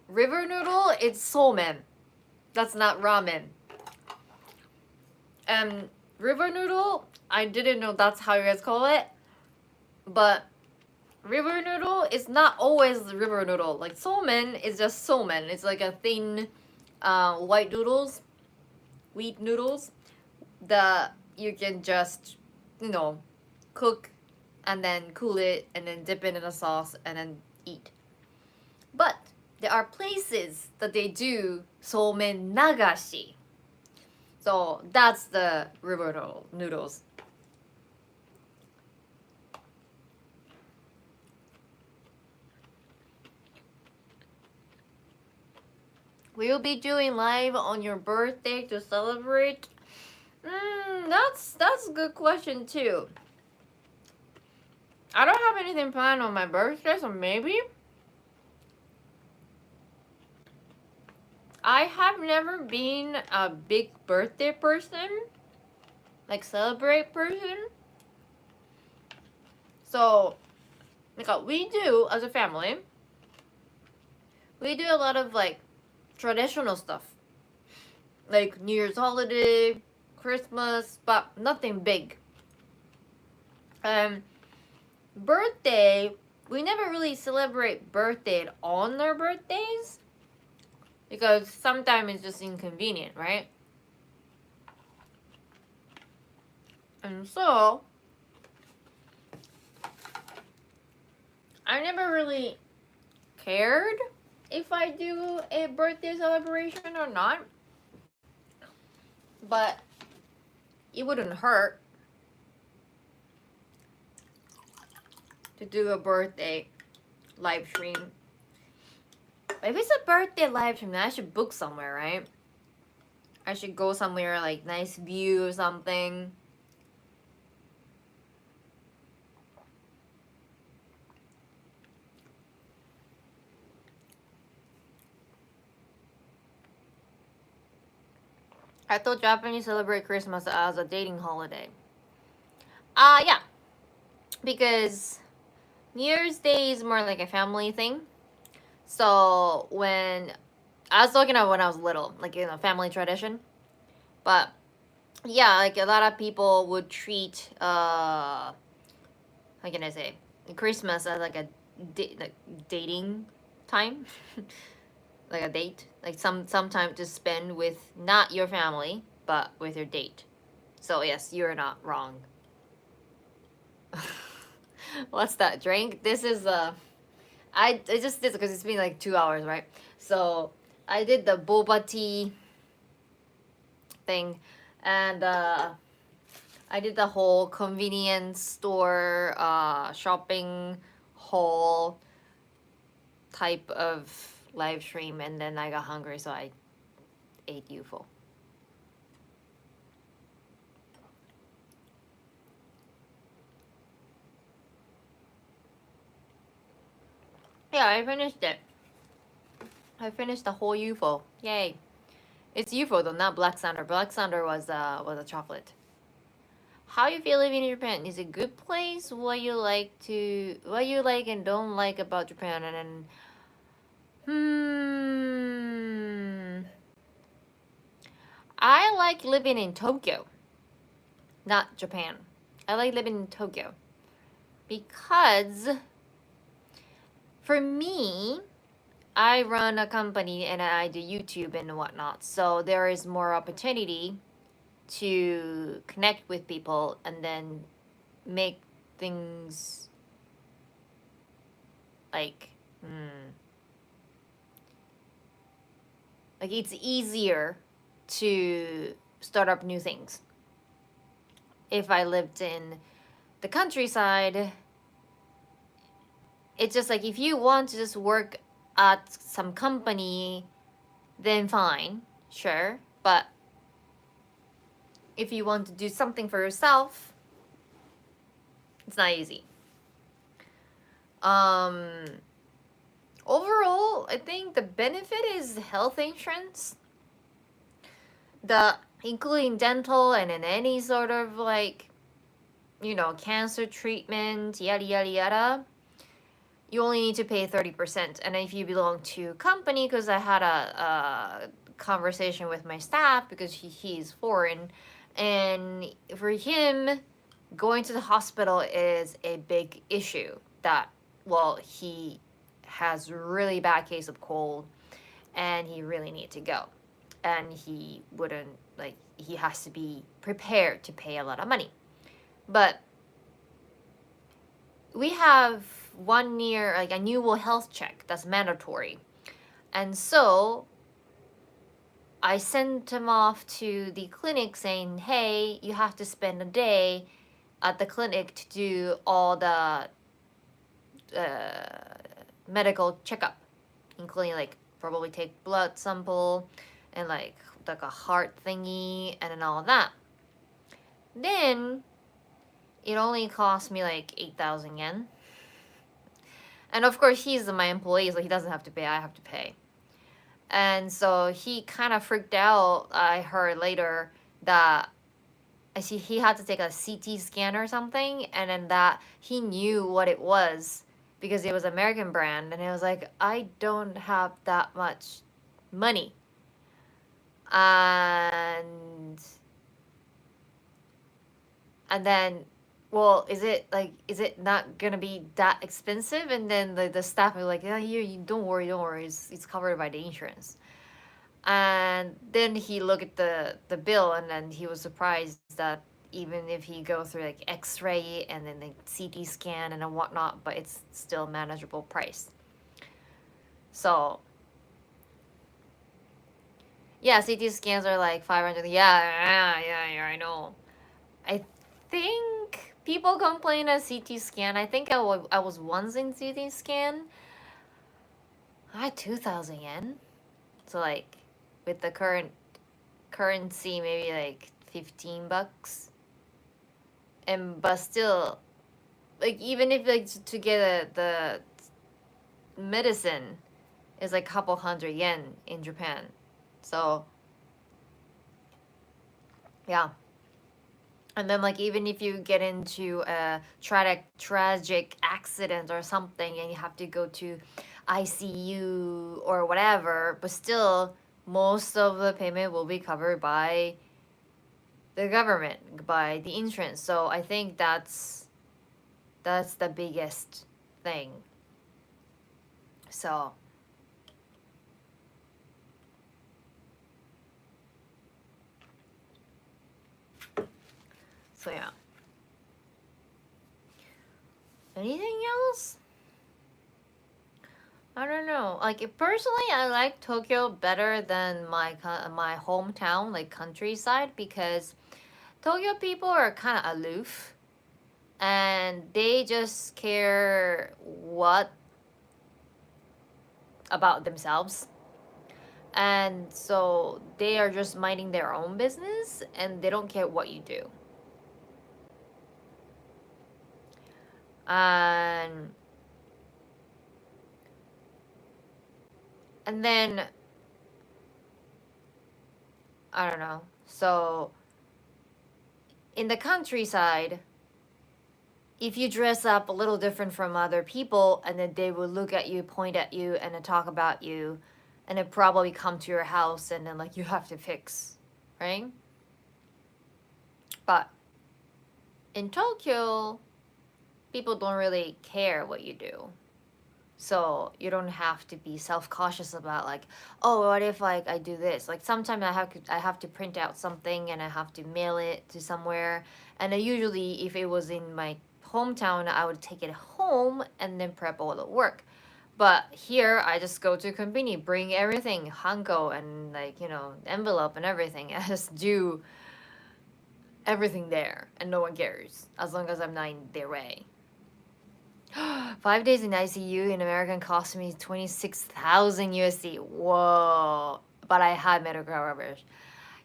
River noodle, it's somen. That's not ramen. And river noodle, I didn't know that's how you guys call it. But river noodle is not always river noodle. Like somen is just somen. It's like a thin white noodles, wheat noodles that you can just, cook and then cool it and then dip it in a sauce and then eat. But there are places that they do somen nagashi. So that's the river noodles. We'll be doing live on your birthday to celebrate. That's a good question too. I don't have anything planned on my birthday, so maybe. I have never been a big birthday person, like celebrate person. So, like we do as a family, we do a lot of like traditional stuff, like New Year's holiday, Christmas, but nothing big. Birthday, we never really celebrate birthday on their birthdays because sometimes it's just inconvenient, right? And so I never really cared if I do a birthday celebration or not, but it wouldn't hurt to do a birthday live stream. If it's a birthday live stream, then I should book somewhere, right? I should go somewhere like nice view or something. I thought Japanese celebrate Christmas as a dating holiday. Yeah. Because New Year's Day is more like a family thing. So when I was talking about when I was little, like family tradition. But yeah, like a lot of people would treat how can I say, Christmas as like a dating time. Like a date, like some time to spend with not your family but with your date. So yes, you're not wrong. What's that drink? This is I just did because it's been like 2 hours, right? So I did the boba tea thing, and I did the whole convenience store shopping haul type of live stream, and then I got hungry, so I ate UFO. Yeah, I finished it. I finished the whole UFO. Yay! It's UFO though, not Black Thunder. Black Thunder was a chocolate. How you feel living in Japan? Is it a good place? What you like and don't like about Japan, and then I like living in Tokyo, not Japan. I like living in Tokyo because for me, I run a company and I do YouTube and whatnot, so there is more opportunity to connect with people and then make things like like it's easier to start up new things. If I lived in the countryside, it's just like if you want to just work at some company, then fine, sure. But if you want to do something for yourself, it's not easy. Overall, I think the benefit is health insurance. Including dental and then any sort of like, cancer treatment, yada yada yada. You only need to pay 30%. And if you belong to a company, because I had a conversation with my staff because he's foreign, and for him, going to the hospital is a big issue. He has really bad case of cold, and he really need to go, and he has to be prepared to pay a lot of money. But we have 1 year like annual health check that's mandatory, and so I sent him off to the clinic saying, hey, you have to spend a day at the clinic to do all the medical checkup, including like probably take blood sample and like a heart thingy and then all that. Then it only cost me like 8,000 yen. And of course he's my employee, so he doesn't have to pay, I have to pay. And so he kind of freaked out. I heard later that he had to take a CT scan or something, and then that he knew what it was because it was American brand, and it was like, I don't have that much money. And then, well, is it not gonna be that expensive? And then the staff were like, yeah, you don't worry, it's covered by the insurance. And then he looked at the bill, and then he was surprised that even if he go through like X-ray and then the CT scan and whatnot, but it's still manageable price. So yeah, CT scans are like 500. Yeah, I know. I think people complain of CT scan. I think I was once in CT scan. I had 2,000 yen. So like with the current currency, maybe like $15. But still, like even if like to get the medicine is like a couple hundred yen in Japan. So yeah. And then like even if you get into a tragic accident or something and you have to go to ICU or whatever, but still most of the payment will be covered by the government, by the insurance. So I think that's the biggest thing. So yeah. Anything else? I don't know. Like personally, I like Tokyo better than my hometown, like countryside, because Tokyo people are kind of aloof, and they just care what about themselves, and so they are just minding their own business and they don't care what you do. And then I don't know. So in the countryside, if you dress up a little different from other people, and then they will look at you, point at you, and then talk about you, and then probably come to your house, and then like you have to fix, right? But in Tokyo, people don't really care what you do. So you don't have to be self-cautious about like, oh, what if like I do this? Like sometimes I have to print out something and I have to mail it to somewhere. And then usually if it was in my hometown, I would take it home and then prep all the work. But here I just go to Conbini, bring everything, hanko and like, envelope and everything. I just do everything there and no one cares as long as I'm not in their way. 5 days in ICU in American cost me 26,000 USD. Whoa. But I had medical coverage.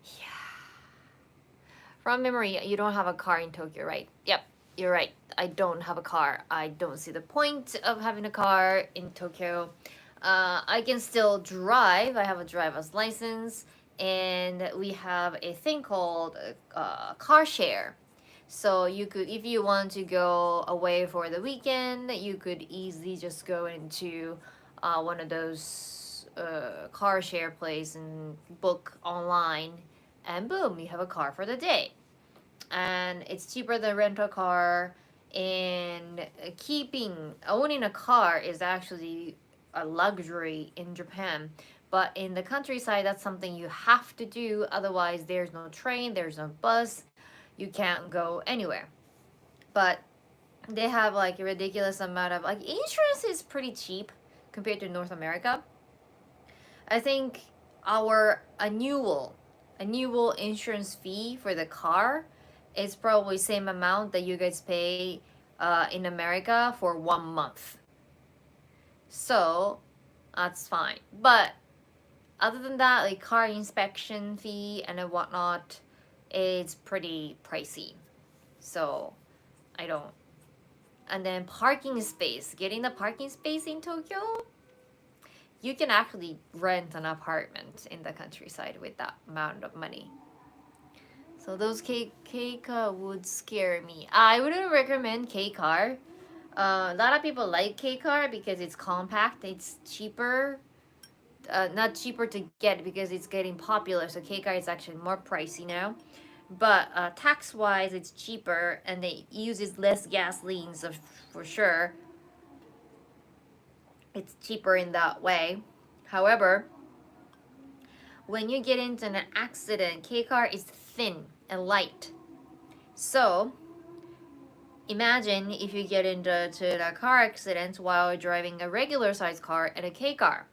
Yeah. From memory, you don't have a car in Tokyo, right? Yep, you're right. I don't have a car. I don't see the point of having a car in Tokyo. I can still drive. I have a driver's license. And we have a thing called car share. So you could, if you want to go away for the weekend, you could easily just go into one of those car share place and book online, and boom, you have a car for the day. And it's cheaper than rental car. And owning a car is actually a luxury in Japan. But in the countryside, that's something you have to do. Otherwise, there's no train, there's no bus, you can't go anywhere. But they have like a ridiculous amount of like insurance is pretty cheap compared to North America. I think our annual insurance fee for the car is probably same amount that you guys pay in America for 1 month. So that's fine. But other than that, like car inspection fee and whatnot, it's pretty pricey. So I don't. And then parking space. Getting the parking space in Tokyo, you can actually rent an apartment in the countryside with that amount of money. So those K-car would scare me. I wouldn't recommend K-car. A lot of people like K-car because it's compact, it's cheaper. Not cheaper to get because it's getting popular, so K-car is actually more pricey now. But tax-wise, it's cheaper and it uses less gasoline, so for sure it's cheaper in that way. However, when you get into an accident, K-car is thin and light. So imagine if you get into a car accident while driving a regular size car and a K-car.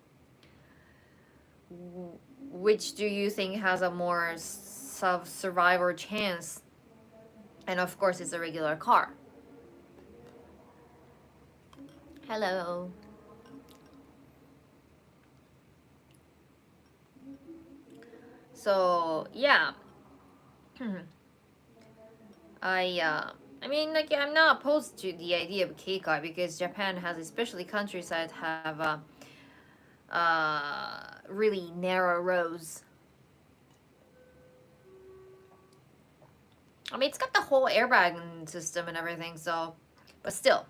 Which do you think has a more survivor chance? And of course, it's a regular car. Hello. So yeah, I mean, like, I'm not opposed to the idea of K-car because Japan has, especially countryside, have really narrow roads. I mean, it's got the whole airbag system and everything, so, but still.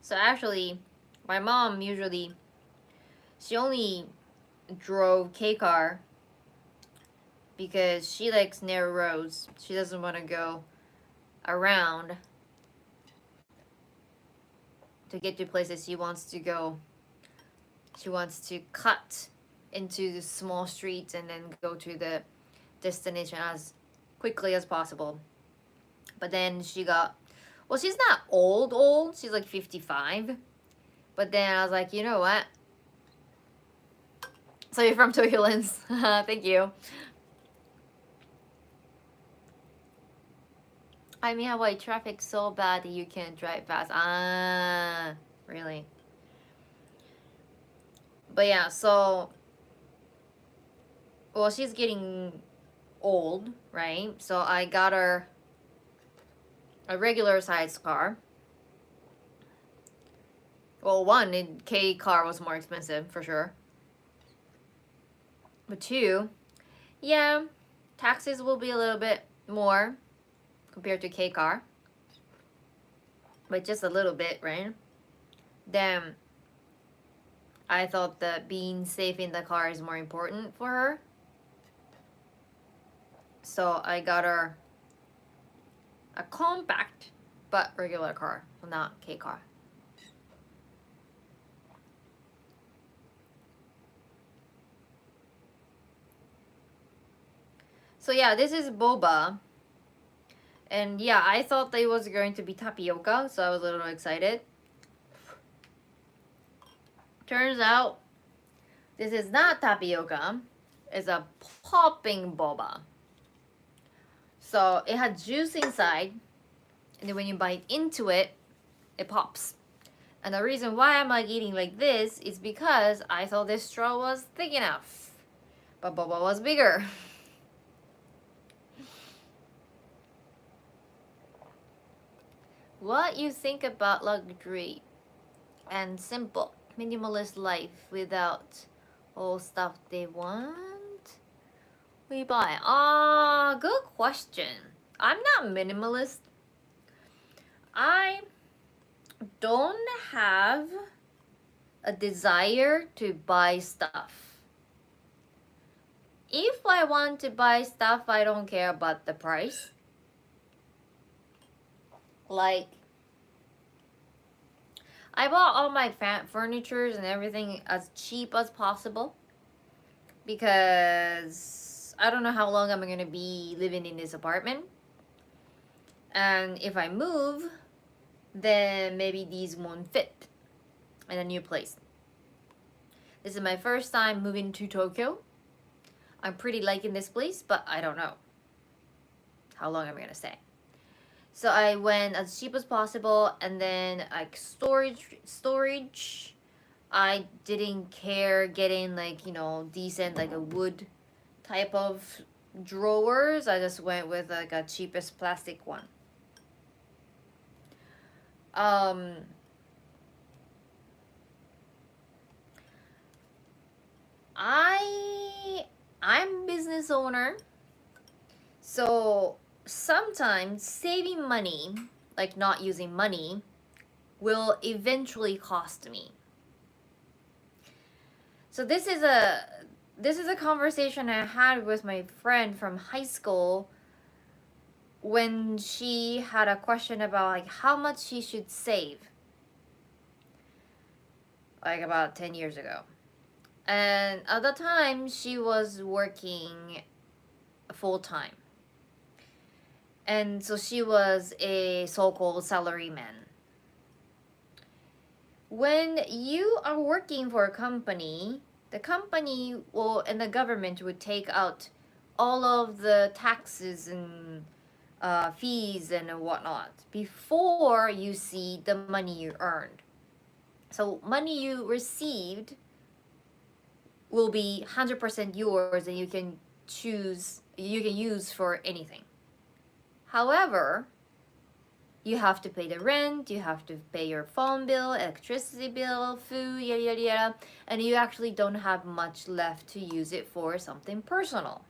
So actually, my mom usually, she only drove K-car because she likes narrow roads. She doesn't want to go around to get to places she wants to go. She wants to cut into the small streets and then go to the destination as quickly as possible. But then she got, well, she's not old, she's like 55. But then I was like, you know what? So you're from Tokyo Lens. Thank you. I mean, Hawaii traffic so bad that you can't drive fast. Ah, really? But yeah, so well, she's getting old, right? So I got her a regular size car. Well, one, K car was more expensive for sure. But two, yeah, taxes will be a little bit more compared to K car, but just a little bit, right? Then I thought that being safe in the car is more important for her. So I got her a compact but regular car, not K car. So yeah, this is boba. And yeah, I thought it was going to be tapioca, so I was a little excited. Turns out this is not tapioca. It's a popping boba. So it had juice inside, and then when you bite into it, it pops. And the reason why I'm like eating like this is because I thought this straw was thick enough, but boba was bigger. What you think about luxury and simple minimalist life without all stuff they want? We buy. Ah, good question. I'm not minimalist. I don't have a desire to buy stuff. If I want to buy stuff, I don't care about the price. Like, I bought all my furnitures and everything as cheap as possible because I don't know how long I'm gonna be living in this apartment. And if I move, then maybe these won't fit in a new place. This is my first time moving to Tokyo. I'm pretty liking this place, but I don't know how long I'm gonna stay. So I went as cheap as possible, and then like storage. I didn't care getting like, you know, decent like a wood type of drawers. I just went with like a cheapest plastic one. I'm business owner, so sometimes saving money, like not using money, will eventually cost me. So this is a conversation I had with my friend from high school when she had a question about like how much she should save, like about 10 years ago. And at the time she was working full time. And so she was a so-called salaryman. When you are working for a company, the company will and the government would take out all of the taxes and fees and whatnot before you see the money you earned. So money you received will be 100% yours, and you can use for anything. However, you have to pay the rent, you have to pay your phone bill, electricity bill, food, yada yada yada, and you actually don't have much left to use it for something personal.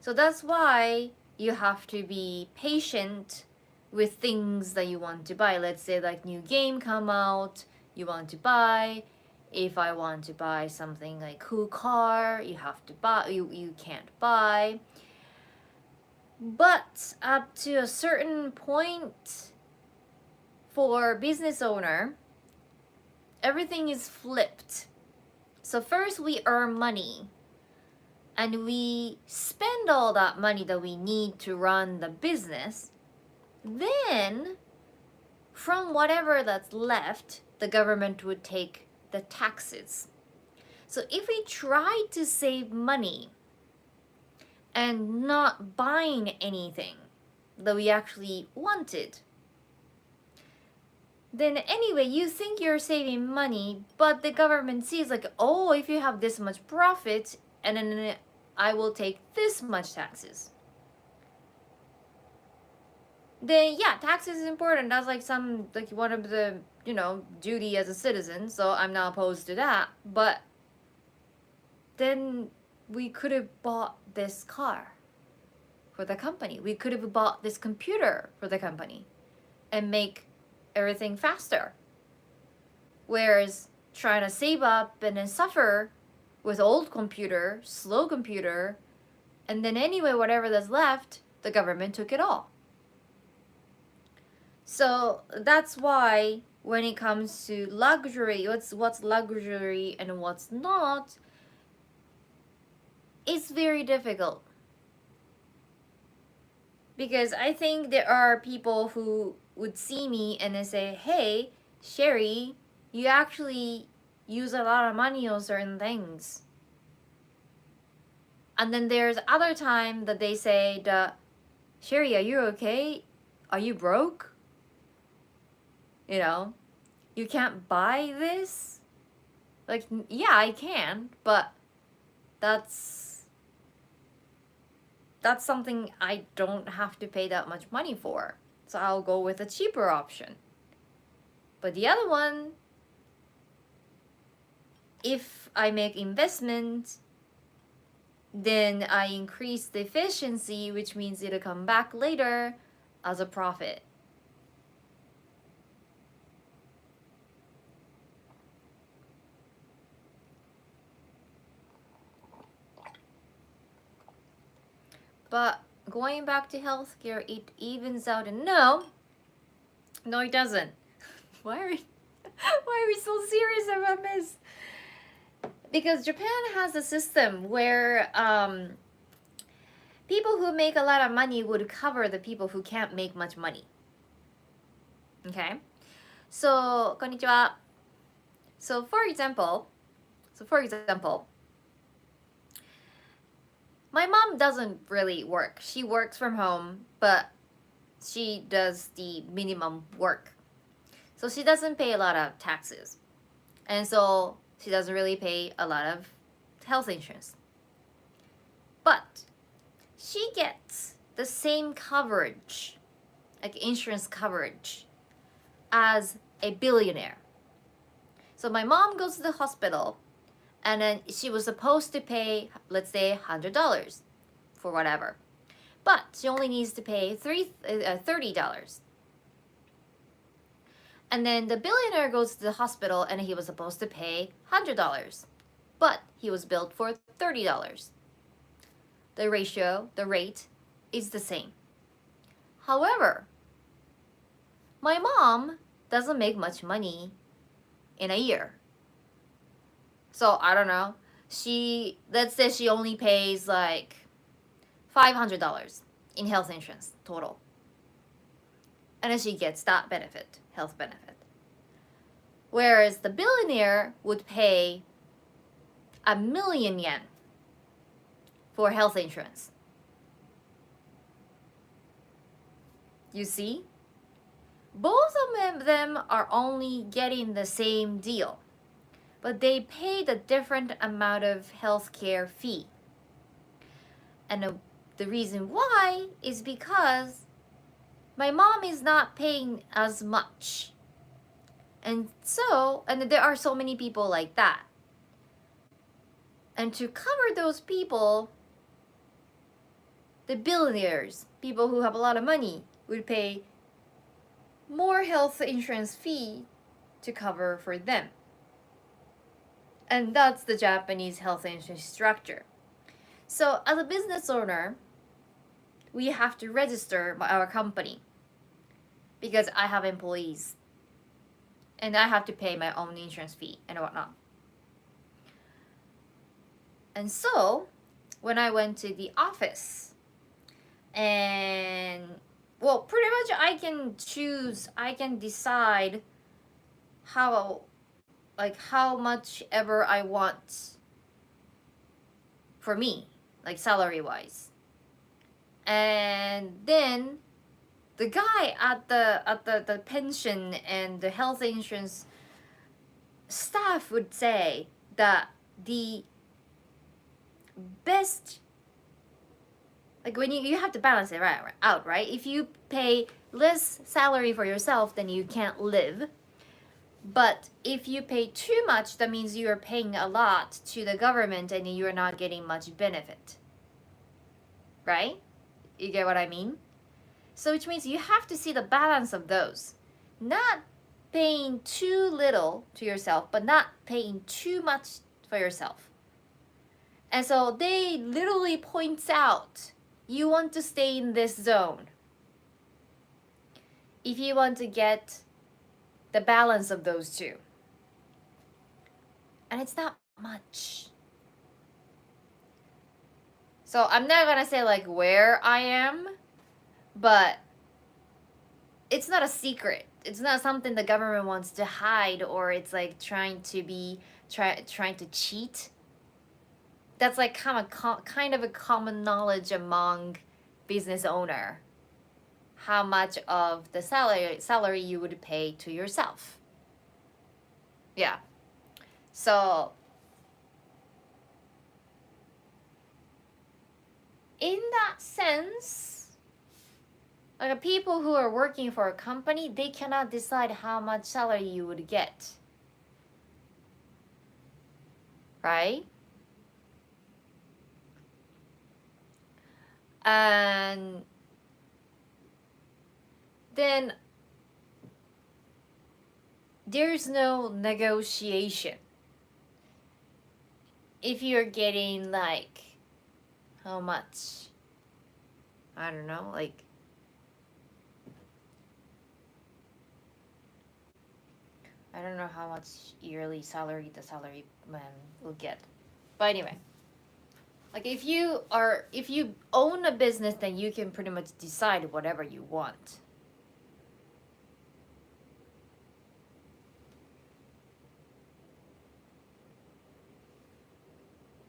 So that's why you have to be patient with things that you want to buy. Let's say like new game come out, you want to buy. If I want to buy something like cool car, you have to buy, you can't buy. But up to a certain point, for business owner, everything is flipped. So first we earn money, and we spend all that money that we need to run the business. Then, from whatever that's left, the government would take the taxes. So if we try to save money and not buying anything that we actually wanted, then anyway, you think you're saving money, but the government sees like, oh, if you have this much profit, and then I will take this much taxes. Then yeah, taxes is important. That's like one of the, duty as a citizen. So I'm not opposed to that. But then we could have bought this car for the company. We could have bought this computer for the company and make everything faster. Whereas trying to save up and then suffer with old computer, slow computer, and then anyway, whatever that's left, the government took it all. So that's why when it comes to luxury, what's luxury and what's not, it's very difficult. Because I think there are people who would see me and they say, hey, Sherry, you actually use a lot of money on certain things. And then there's other time that they say, Sherry, are you okay? Are you broke? You can't buy this? Like, yeah, I can, but that's something I don't have to pay that much money for. So I'll go with a cheaper option. But the other one, if I make investment, then I increase the efficiency, which means it'll come back later as a profit. But going back to healthcare, it evens out. And no, it doesn't. Why are we so serious about this? Because Japan has a system where people who make a lot of money would cover the people who can't make much money. Okay? So, konnichiwa. So for example, my mom doesn't really work. She works from home, but she does the minimum work. So she doesn't pay a lot of taxes. And so she doesn't really pay a lot of health insurance. But she gets the same coverage, like insurance coverage, as a billionaire. So my mom goes to the hospital, and then she was supposed to pay, let's say, $100 for whatever. But she only needs to pay $30. And then the billionaire goes to the hospital and he was supposed to pay $100. But he was billed for $30. The rate is the same. However, my mom doesn't make much money in a year. So I don't know. Let's say she only pays like $500 in health insurance total. And then she gets that benefit, health benefit. Whereas the billionaire would pay 1,000,000 yen for health insurance. You see? Both of them are only getting the same deal, but they pay the different amount of healthcare fee. And the reason why is because my mom is not paying as much. And there are so many people like that. And to cover those people, the billionaires, people who have a lot of money, would pay more health insurance fee to cover for them. And that's the Japanese health insurance structure. So as a business owner, we have to register our company because I have employees and I have to pay my own insurance fee and whatnot. And so when I went to the office, and pretty much I can decide how much ever I want for me, like salary wise. And then the guy at the pension and the health insurance staff would say that the best, like when you have to balance it out, right? If you pay less salary for yourself, then you can't live. But if you pay too much, that means you are paying a lot to the government and you are not getting much benefit. Right? You get what I mean? So which means you have to see the balance of those. Not paying too little to yourself, but not paying too much for yourself. And so they literally points out, you want to stay in this zone. If you want to get the balance of those two. And it's not much. So I'm not gonna say like where I am, but it's not a secret. It's not something the government wants to hide, or it's like trying to cheat. That's like kind of a common knowledge among business owner. How much of the salary you would pay to yourself. Yeah. So in that sense, like people who are working for a company, they cannot decide how much salary you would get. Right? And then there's no negotiation. If you're getting like, how much? I don't know, like I don't know how much yearly salary the salary man will get. But anyway, like if you own a business, then you can pretty much decide whatever you want.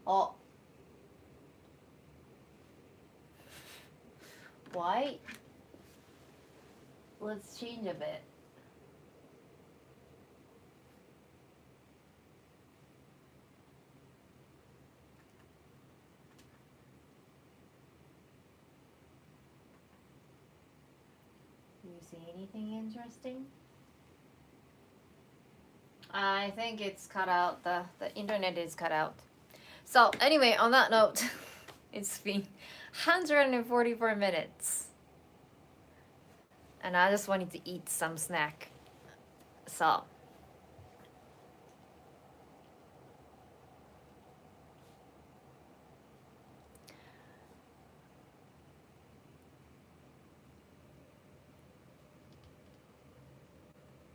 Oh. Why? Let's change a bit. Do you see anything interesting? I think it's cut out. The internet is cut out. So anyway, on that note, it's been 144 minutes. And I just wanted to eat some snack. So.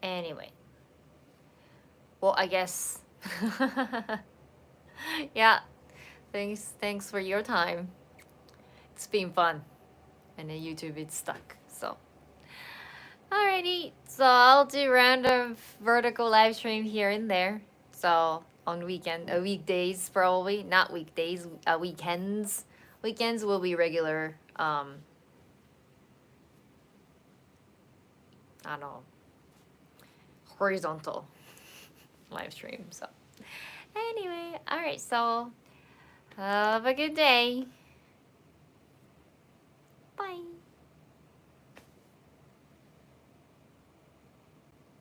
Anyway. Well, I guess. Yeah. Thanks for your time. It's been fun. And then YouTube it's stuck. So. Alrighty. So I'll do random vertical live stream here and there. So on weekdays probably, not weekdays, weekends. Weekends will be regular. I don't know, horizontal live stream. So anyway, all right. So have a good day. Bye.